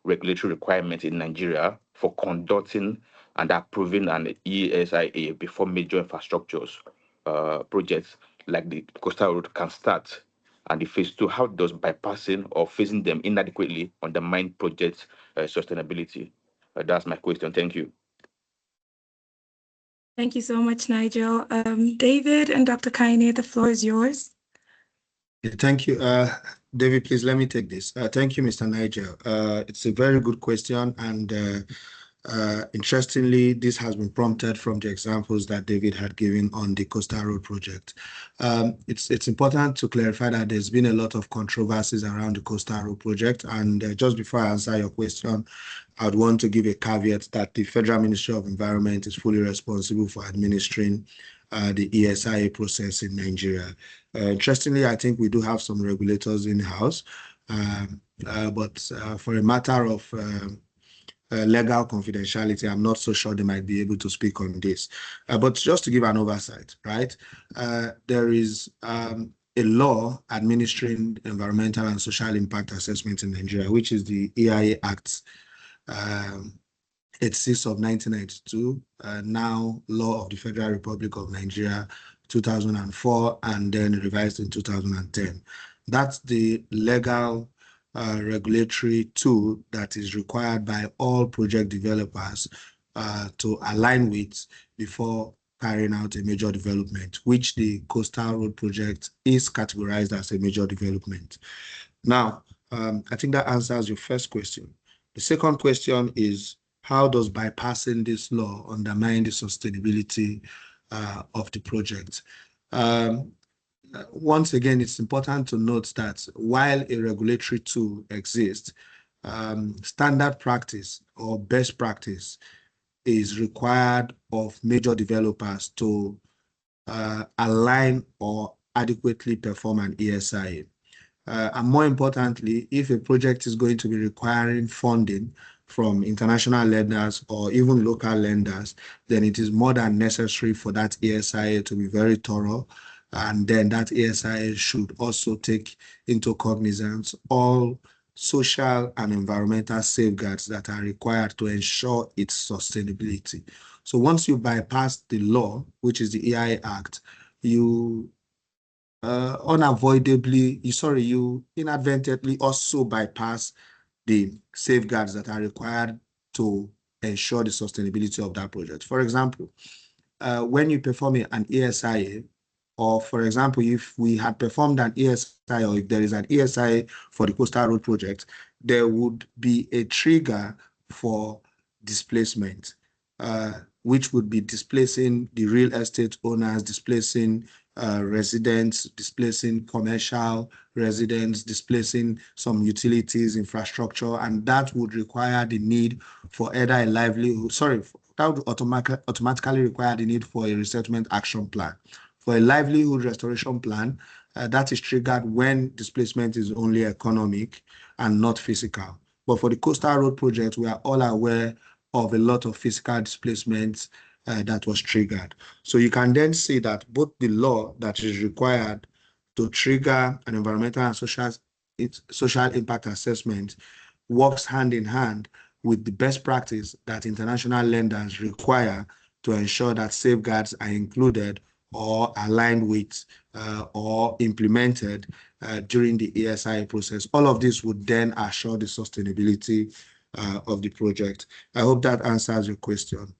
regulatory requirements in Nigeria for conducting and approving an ESIA before major infrastructures projects like the Coastal Road can start? And the phase two, how does bypassing or phasing them inadequately undermine project sustainability? That's my question. Thank you. Thank you so much, Nigel. David and Dr. Kaine, the floor is yours. Thank you. David, please let me take this. Thank you, Mr. Nigel. It's a very good question. And interestingly, this has been prompted from the examples that David had given on the Coastal Road project. It's important to clarify that there's been a lot of controversies around the Coastal Road project. And just before I answer your question, I'd want to give a caveat that the Federal Ministry of Environment is fully responsible for administering the ESIA process in Nigeria. Interestingly, I think we do have some regulators in-house, but for a matter of legal confidentiality, I'm not so sure they might be able to speak on this. But just to give an oversight, right? There is a law administering environmental and social impact assessment in Nigeria, which is the EIA Act 86 of 1992, now Law of the Federal Republic of Nigeria 2004, and then revised in 2010. That's the legal regulatory tool that is required by all project developers to align with before carrying out a major development, which the Coastal Road project is categorized as a major development. Now, I think that answers your first question. The second question is, how does bypassing this law undermine the sustainability of the project? Once again, it's important to note that while a regulatory tool exists, standard practice or best practice is required of major developers to align or adequately perform an ESIA. And more importantly, if a project is going to be requiring funding from international lenders or even local lenders, then it is more than necessary for that ESIA to be very thorough. And then that ESIA should also take into cognizance all social and environmental safeguards that are required to ensure its sustainability. So once you bypass the law, which is the EIA Act, you you inadvertently also bypass the safeguards that are required to ensure the sustainability of that project. For example, when you perform an ESIA, or for example, if we had performed an ESIA, or if there is an ESIA for the Coastal Road project, there would be a trigger for displacement, which would be displacing the real estate owners, displacing residents, displacing commercial residents, displacing some utilities, infrastructure, and that would require the need for either a livelihood, that would automatically require the need for a resettlement action plan. For a livelihood restoration plan, that is triggered when displacement is only economic and not physical. But for the Coastal Road project, we are all aware of a lot of physical displacements that was triggered. So you can then see that both the law that is required to trigger an environmental and social impact assessment works hand in hand with the best practice that international lenders require to ensure that safeguards are included or aligned with or implemented during the ESIA process. All of this would then assure the sustainability of the project. I hope that answers your question.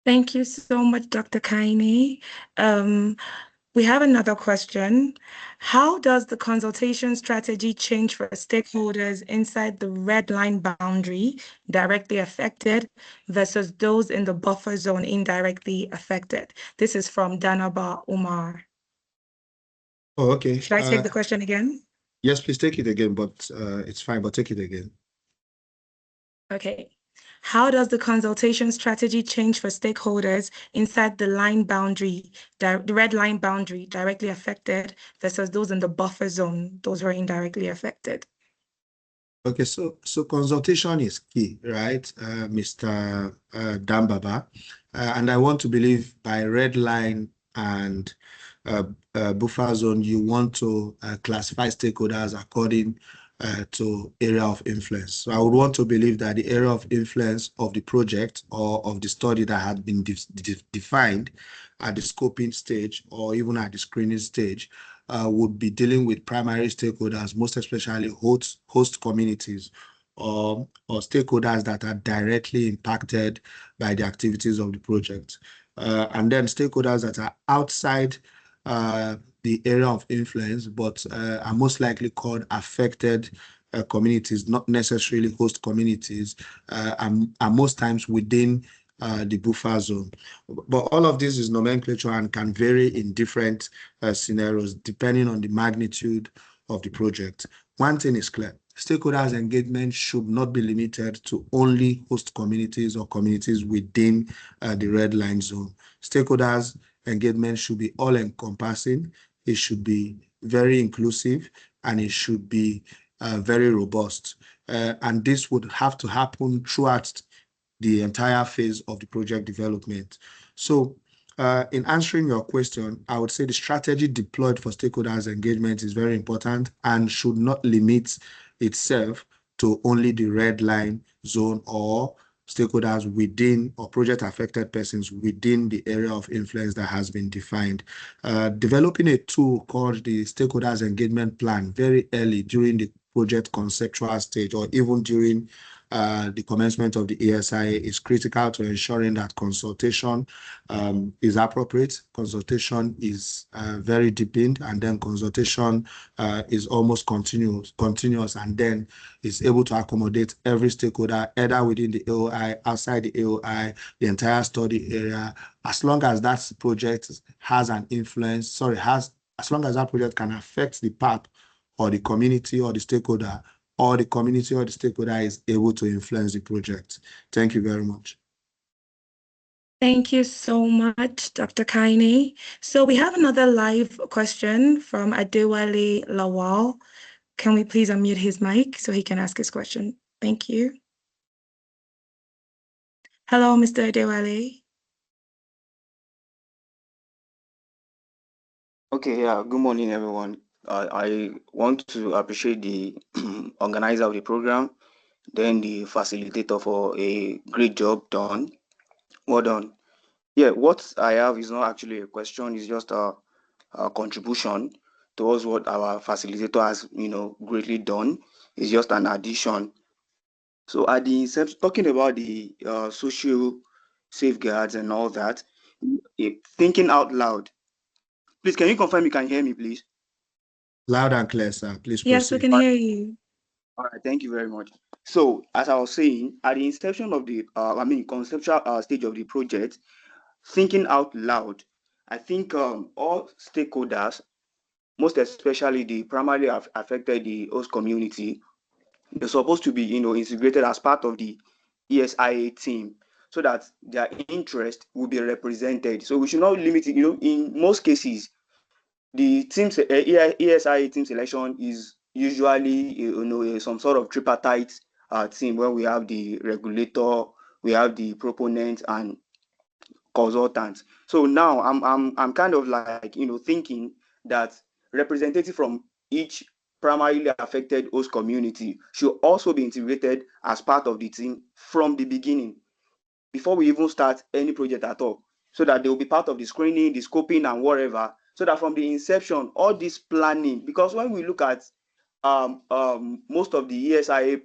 Thank you so much, Dr. Kaine. We have another question. How does the consultation strategy change for stakeholders inside the red line boundary directly affected versus those in the buffer zone indirectly affected? This is from Danaba Umar. Oh, okay. Should I take the question again? Yes, please take it again, but it's fine, but take it again. Okay. How does the consultation strategy change for stakeholders inside the the red line boundary directly affected versus those in the buffer zone, those who are indirectly affected? Okay, so consultation is key, right, Mr. Dambaba? And I want to believe by red line and buffer zone, you want to classify stakeholders according to area of influence. So I would want to believe that the area of influence of the project or of the study that had been defined at the scoping stage or even at the screening stage would be dealing with primary stakeholders, most especially host communities or stakeholders that are directly impacted by the activities of the project. And then stakeholders that are outside the area of influence, but are most likely called affected communities, not necessarily host communities, and most times within the buffer zone. But all of this is nomenclature and can vary in different scenarios depending on the magnitude of the project. One thing is clear. Stakeholders engagement should not be limited to only host communities or communities within the red line zone. Stakeholders engagement should be all-encompassing. It should be very inclusive, and it should be very robust. And this would have to happen throughout the entire phase of the project development. So in answering your question, I would say the strategy deployed for stakeholders engagement is very important and should not limit itself to only the red line zone or stakeholders within or project affected persons within the area of influence that has been defined. Developing a tool called the stakeholders engagement plan very early during the project conceptual stage or even during the commencement of the ESIA is critical to ensuring that consultation is appropriate, consultation is very deepened, and then consultation is almost continuous, and then is able to accommodate every stakeholder, either within the AOI, outside the AOI, the entire study area, as long as that project has an influence, as long as that project can affect the path or the community or the stakeholder, or the community or the stakeholder is able to influence the project. Thank you very much. Thank you so much, Dr. Kaine. So we have another live question from Adewale Lawal. Can we please unmute his mic so he can ask his question? Thank you. Hello, Mr. Adewale. Okay, yeah, good morning, everyone. I want to appreciate the organizer of the program, then the facilitator for a great job done. Well done. Yeah, what I have is not actually a question, it's just a contribution towards what our facilitator has, greatly done. It's just an addition. So at the inception, talking about the social safeguards and all that, thinking out loud. Please, can you confirm you can hear me, please? Loud and clear, sir. Please Yes, we proceed. can hear you. All right, thank you very much. So, as I was saying, at the inception of the, conceptual stage of the project, thinking out loud, I think all stakeholders, most especially the primarily affected the host community, they're supposed to be, integrated as part of the ESIA team so that their interest will be represented. So we should not limit it. In most cases, the ESIA team selection is usually some sort of tripartite team where we have the regulator, we have the proponent, and consultants. So now I'm kind of like thinking that representative from each primarily affected host community should also be integrated as part of the team from the beginning before we even start any project at all, so that they will be part of the screening, the scoping, and whatever, so that from the inception, all this planning, because when we look at most of the ESIA,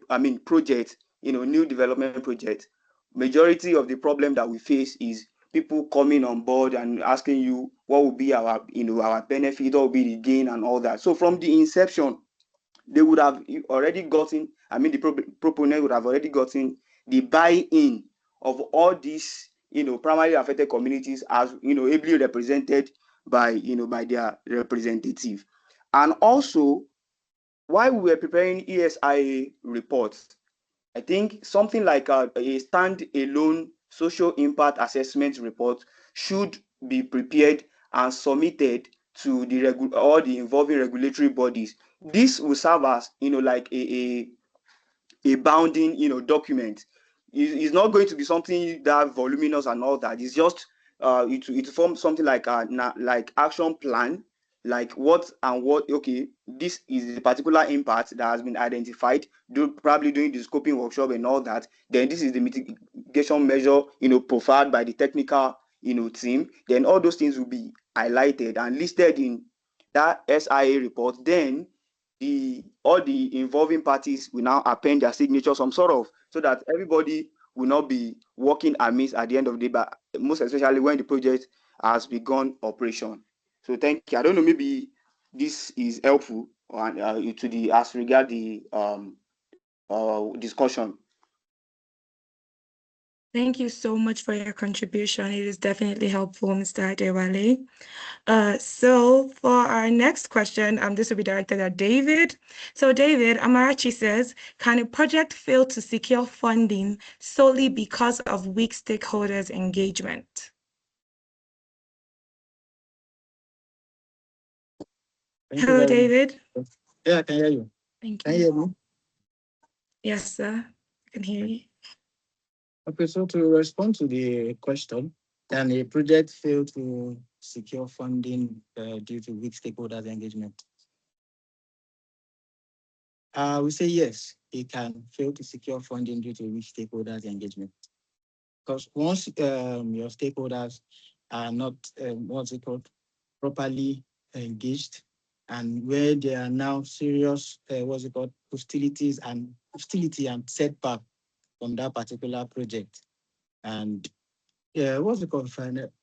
projects, new development projects, majority of the problem that we face is people coming on board and asking you what will be our, our benefit, what will be the gain and all that. So from the inception, they would have already gotten, the proponent would have already gotten the buy-in of all these, primarily affected communities, as, ably represented by, by their representative. And also, while we were preparing ESIA reports, I think something like a stand-alone social impact assessment report should be prepared and submitted to all the involving regulatory bodies. This will serve as, like a bounding, document. It's not going to be something that voluminous and all that. It's just it forms something like like action plan, like what and what. Okay, this is the particular impact that has been identified. Probably doing the scoping workshop and all that. Then this is the mitigation measure, profiled by the technical, team. Then all those things will be highlighted and listed in that SIA report. Then all the involving parties will now append their signature, some sort of, so that everybody will not be working amiss at the end of the day, but most especially when the project has begun operation. So thank you. I don't know, maybe this is helpful to the as regard the discussion. Thank you so much for your contribution. It is definitely helpful, Mr. Adewale. So for our next question, this will be directed at David. So David, Amarachi says, can a project fail to secure funding solely because of weak stakeholders' engagement? Hello, David. Yeah, I can hear you. Thank Can you you. hear me? Yes, sir. I can hear you. Okay, so to respond to the question, can a project fail to secure funding due to weak stakeholders' engagement? We say yes, it can fail to secure funding due to weak stakeholders' engagement. Because once your stakeholders are not, properly engaged, and where there are now serious, hostility and setback from that particular project. And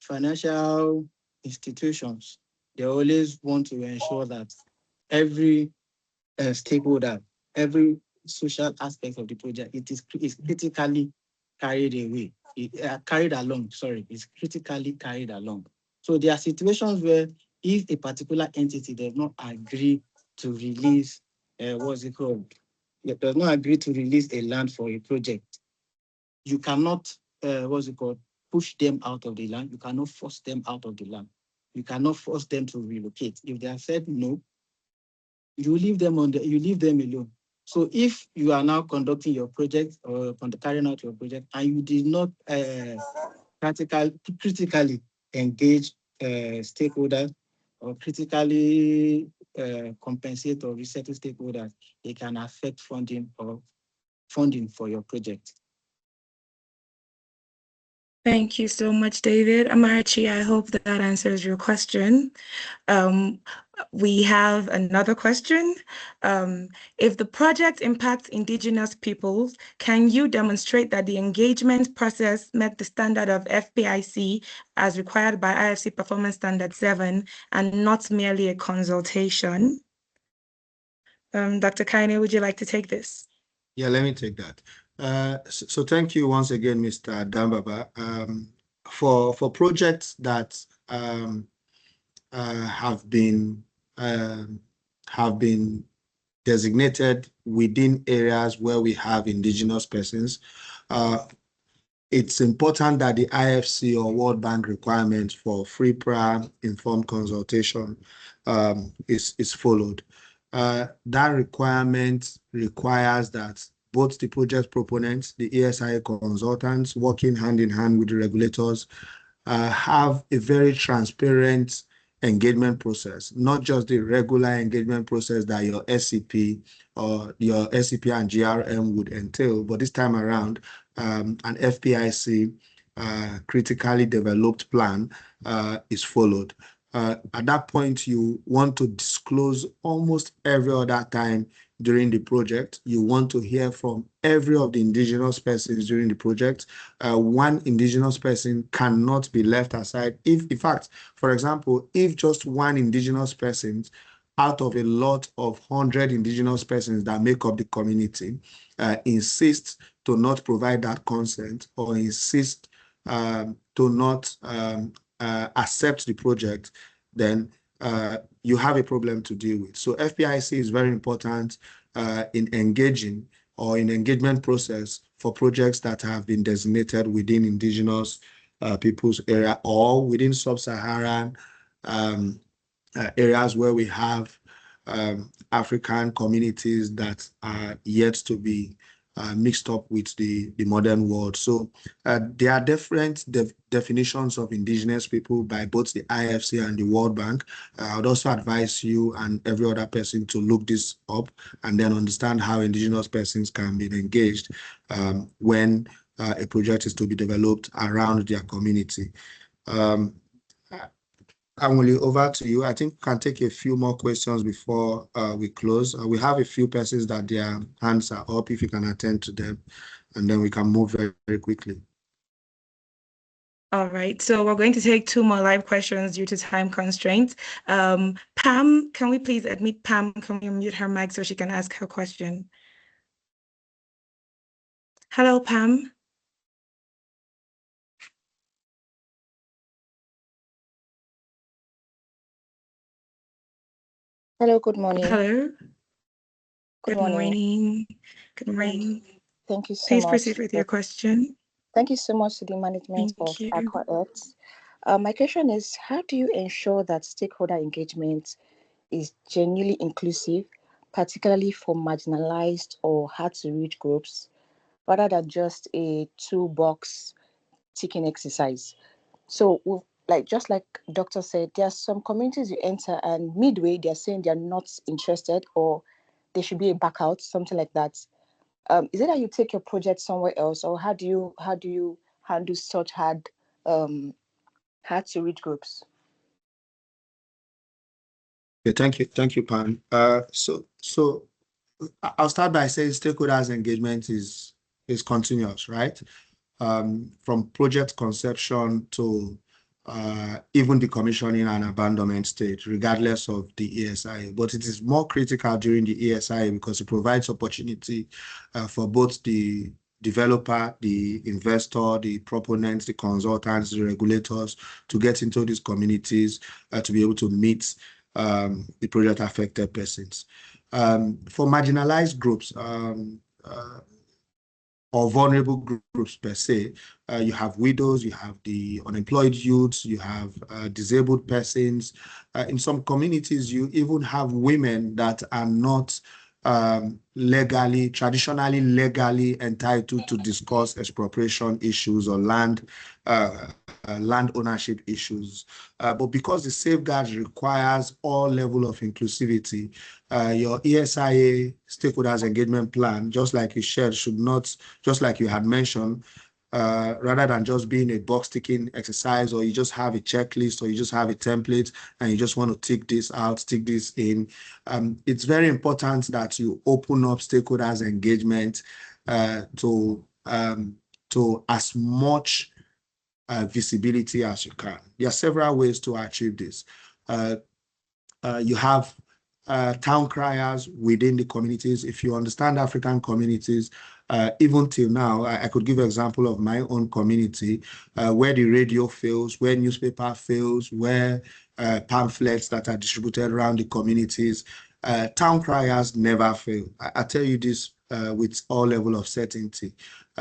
financial institutions, they always want to ensure that every stakeholder, every social aspect of the project, is critically carried away, carried along, is critically carried along. So there are situations where if a particular entity does not agree to release, it does not agree to release a land for a project, you cannot, push them out of the land. You cannot force them out of the land. You cannot force them to relocate. If they have said no, you leave them alone. So if you are now conducting your project or carrying out your project and you did not critically engage stakeholders or critically compensate or resettle stakeholders, it can affect funding for your project. Thank you so much, David. Amarachi, I hope that answers your question. We have another question. If the project impacts Indigenous peoples, can you demonstrate that the engagement process met the standard of FPIC as required by IFC Performance Standard 7 and not merely a consultation? Dr. Kaine, would you like to take this? Yeah, let me take that. So thank you once again, Mr. Dambaba. For projects that have been designated within areas where we have indigenous persons, it's important that the IFC or World Bank requirements for free prior informed consultation is followed. That requirement requires that both the project proponents, the ESIA consultants, working hand in hand with the regulators, have a very transparent engagement process, not just the regular engagement process that your SCP or your SCP and GRM would entail, but this time around, an FPIC critically developed plan is followed. At that point, you want to disclose almost every other time during the project. You want to hear from every of the indigenous persons during the project. One indigenous person cannot be left aside. If, in fact, for example, if just one indigenous person out of a lot of 100 indigenous persons that make up the community insists to not provide that consent or insist to not accept the project, then you have a problem to deal with. So FPIC is very important in engaging or in engagement process for projects that have been designated within indigenous people's area or within sub-Saharan areas where we have African communities that are yet to be mixed up with the modern world. So there are different definitions of indigenous people by both the IFC and the World Bank. I would also advise you and every other person to look this up and then understand how indigenous persons can be engaged when a project is to be developed around their community. Anwuli, over to you. I think we can take a few more questions before we close. We have a few persons that their hands are up, if you can attend to them, and then we can move very, very quickly. All right, so we're going to take 2 more live questions due to time constraints. Pam, can we please admit Pam? Can we mute her mic so she can ask her question? Hello, Pam. Hello, good morning. Hello. Good morning. Good morning. Thank you so Please much. proceed with your question. Thank you so much to the management of Aqua Earth. My question is, how do you ensure that stakeholder engagement is genuinely inclusive, particularly for marginalized or hard-to-reach groups, rather than just a two-box ticking exercise? So, just like Doctor said, there are some communities you enter and midway they're saying they're not interested or there should be a back out, something like that. Is it that you take your project somewhere else, or how do you handle such hard to reach groups? Okay, thank you, Pam. So I'll start by saying stakeholders engagement is continuous, right? From project conception to even the commissioning and abandonment stage, regardless of the ESIA. But it is more critical during the ESIA because it provides opportunity for both the developer, the investor, the proponents, the consultants, the regulators to get into these communities to be able to meet the project affected persons. For marginalized groups, or vulnerable groups per se. You have widows, you have the unemployed youths, you have disabled persons. In some communities, you even have women that are not traditionally legally entitled to discuss expropriation issues or land ownership issues. But because the safeguards requires all level of inclusivity, your ESIA stakeholders engagement plan, just like you shared, should not, just like you had mentioned, rather than just being a box ticking exercise, or you just have a checklist, or you just have a template and you just want to tick this out, tick this in. It's very important that you open up stakeholders engagement to as much visibility as you can. There are several ways to achieve this. You have town criers within the communities. If you understand African communities, even till now, I could give an example of my own community where the radio fails, where newspaper fails, where pamphlets that are distributed around the communities. Town criers never fail. I tell you this with all level of certainty.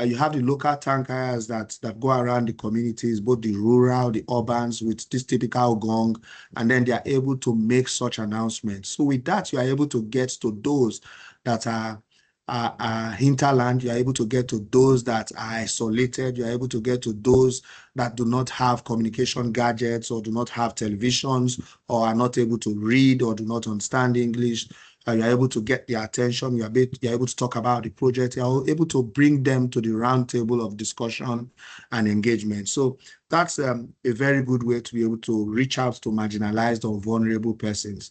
You have the local town criers that go around the communities, both the rural, the urbans, with this typical gong, and then they are able to make such announcements. So with that, you are able to get to those that are hinterland. You are able to get to those that are isolated. You are able to get to those that do not have communication gadgets or do not have televisions or are not able to read or do not understand English. you're able to get their attention, you're able to talk about the project, you're able to bring them to the round table of discussion and engagement. So that's a very good way to be able to reach out to marginalized or vulnerable persons.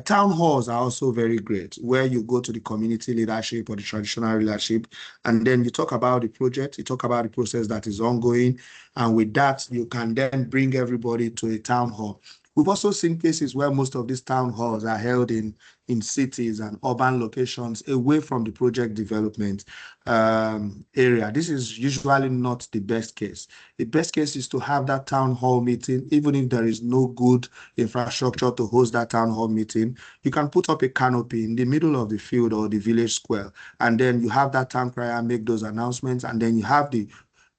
Town halls are also very great, where you go to the community leadership or the traditional leadership, and then you talk about the project, you talk about the process that is ongoing, and with that, you can then bring everybody to a town hall. We've also seen cases where most of these town halls are held in cities and urban locations away from the project development area. This is usually not the best case. The best case is to have that town hall meeting, even if there is no good infrastructure to host that town hall meeting. You can put up a canopy in the middle of the field or the village square, and then you have that town crier make those announcements, and then you have the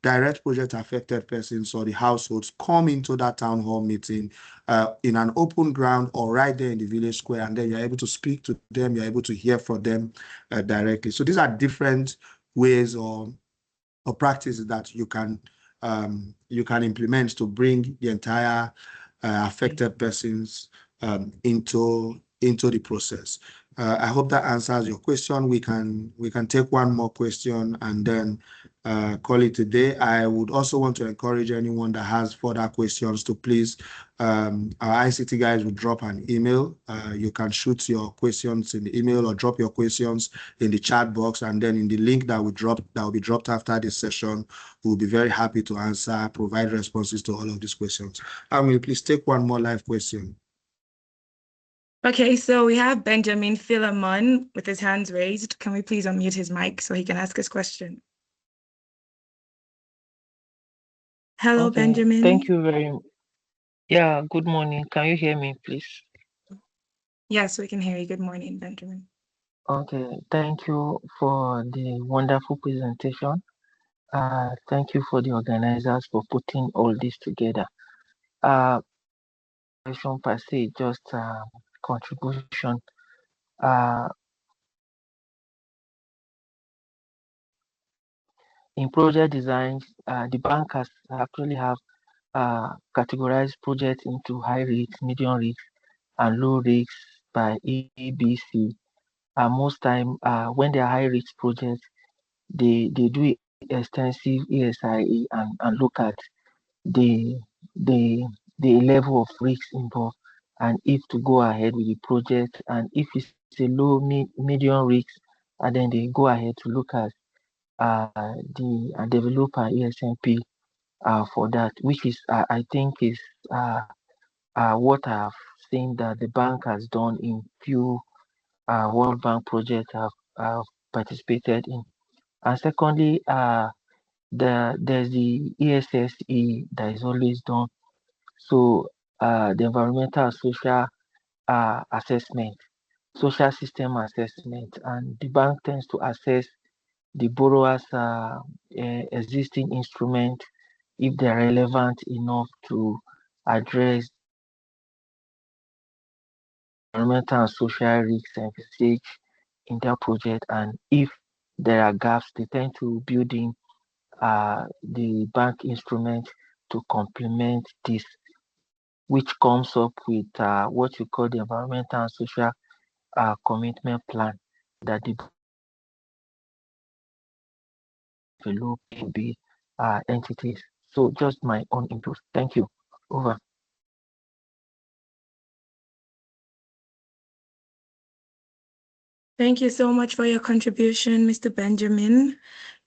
direct project affected persons or the households come into that town hall meeting in an open ground or right there in the village square, and then you're able to speak to them, you're able to hear from them directly. So these are different ways or practices that you can implement to bring the entire affected persons into the process. I hope that answers your question. We can take one more question and then call it a day. I would also want to encourage anyone that has further questions to please, our ICT guys will drop an email. You can shoot your questions in the email or drop your questions in the chat box, and then in the link that will be dropped after this session, we'll be very happy to answer, provide responses to all of these questions. And will please take one more live question. Okay, so we have Benjamin Philemon with his hands raised. Can we please unmute his mic so he can ask his question? Hello, Okay, Benjamin. thank you very much. Yeah, good morning. Can you hear me, please? Yes, we can hear you. Good morning, Benjamin. Okay, thank you for the wonderful presentation. Thank you for the organizers for putting all this together. Question per se, just contribution. In project design, the bank has actually have categorized projects into high risk, medium risk, and low risk by ABC. Most time, when they are high risk projects, they do extensive ESIA and look at the the the level of risk involved, and if to go ahead with the project, and if it's a low medium risk, and then they go ahead to look at the develop an ESMP for that, which is I think is what I've seen that the bank has done in few World Bank projects I've participated in. And secondly, there's the ESSE that is always done. So the environmental and social assessment, social system assessment, and the bank tends to assess the borrower's existing instrument if they're relevant enough to address environmental and social risks envisaged in their project, and if there are gaps, they tend to build in the bank instrument to complement this, which comes up with what we call the environmental and social commitment plan that the develop to be entities. So just my own input. Thank you. Over. Thank you so much for your contribution, Mr. Benjamin.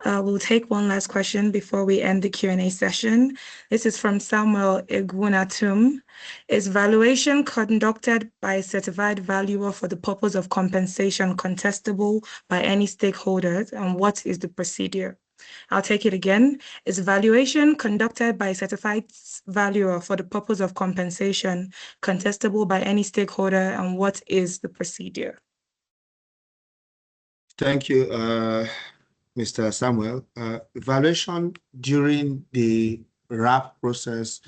We'll take one last question before we end the Q&A session. This is from Samuel Igunatum. Is valuation conducted by a certified valuer for the purpose of compensation contestable by any stakeholders, and what is the procedure? I'll take it again. Is valuation conducted by a certified valuer for the purpose of compensation contestable by any stakeholder, and what is the procedure? Thank you, Mr. Samuel. Evaluation during the RAP process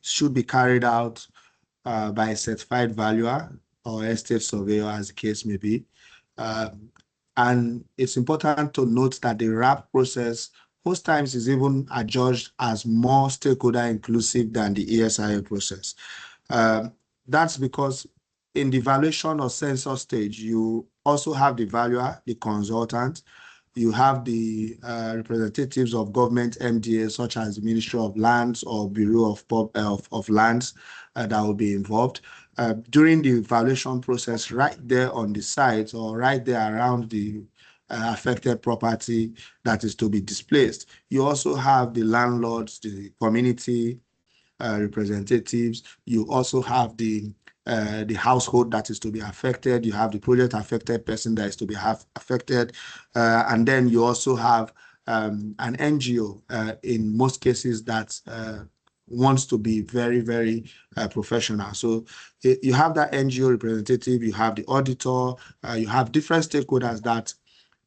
should be carried out by a certified valuer or estate surveyor, as the case may be. And it's important to note that the RAP process most times is even adjudged as more stakeholder inclusive than the ESIA process. That's because in the valuation or census stage, you also have the valuer, the consultant, you have the representatives of government MDAs, such as the Ministry of Lands or Bureau of Lands that will be involved. During the valuation process, right there on the site or right there around the affected property that is to be displaced, you also have the landlords, the community representatives. You also have the household that is to be affected. You have the project affected person that is to be affected. And then you also have an NGO in most cases that wants to be very, very professional. So you have that NGO representative, you have the auditor, you have different stakeholders that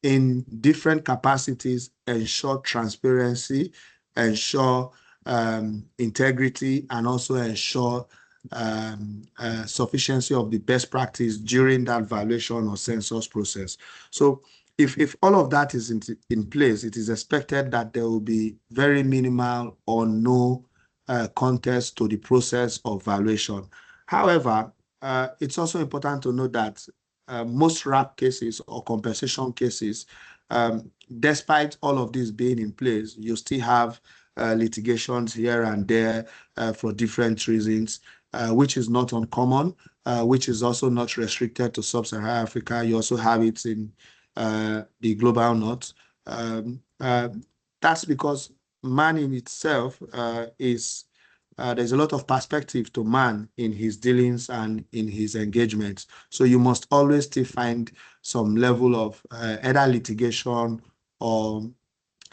in different capacities ensure transparency, ensure integrity, and also ensure sufficiency of the best practice during that valuation or census process. So if all of that is in place, it is expected that there will be very minimal or no contest to the process of valuation. However, it's also important to note that most RAP cases or compensation cases, despite all of this being in place, you still have litigations here and there for different reasons, which is not uncommon, which is also not restricted to Sub-Saharan Africa. You also have it in the global north. That's because man in itself is there's a lot of perspective to man in his dealings and in his engagements. So you must always still find some level of either litigation or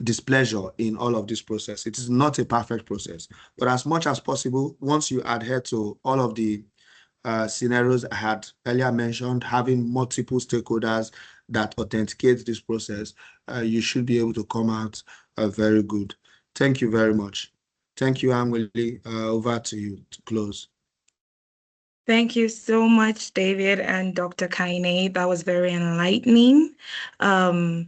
displeasure in all of this process. It is not a perfect process, but as much as possible, once you adhere to all of the scenarios I had earlier mentioned, having multiple stakeholders that authenticate this process, you should be able to come out very good. Thank you very much. Thank you, Angwili. Over to you to close. Thank you so much, David and Dr. Kaine. That was very enlightening. And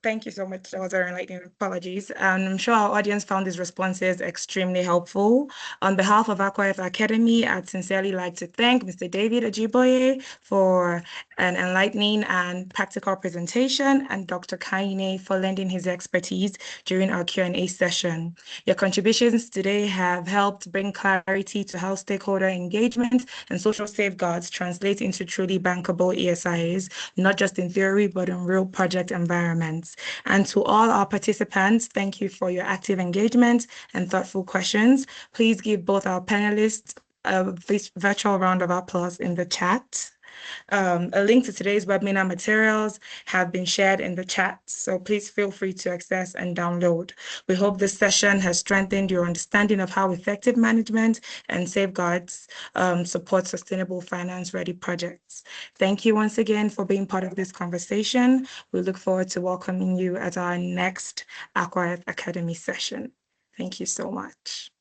thank you so much. That was very enlightening. Apologies. And I'm sure our audience found these responses extremely helpful. On behalf of Aqua Academy, I'd sincerely like to thank Mr. David Ajiboye for an enlightening and practical presentation, and Dr. Kaine for lending his expertise during our Q&A session. Your contributions today have helped bring clarity to how stakeholder engagement and social safeguards translate into truly bankable ESIAs, not just in theory, but in real project environments. And to all our participants, thank you for your active engagement and thoughtful questions. Please give both our panelists this virtual round of applause in the chat. A link to today's webinar materials have been shared in the chat, so please feel free to access and download. We hope this session has strengthened your understanding of how effective management and safeguards support sustainable finance-ready projects. Thank you once again for being part of this conversation. We look forward to welcoming you at our next Aqua Academy session. Thank you so much.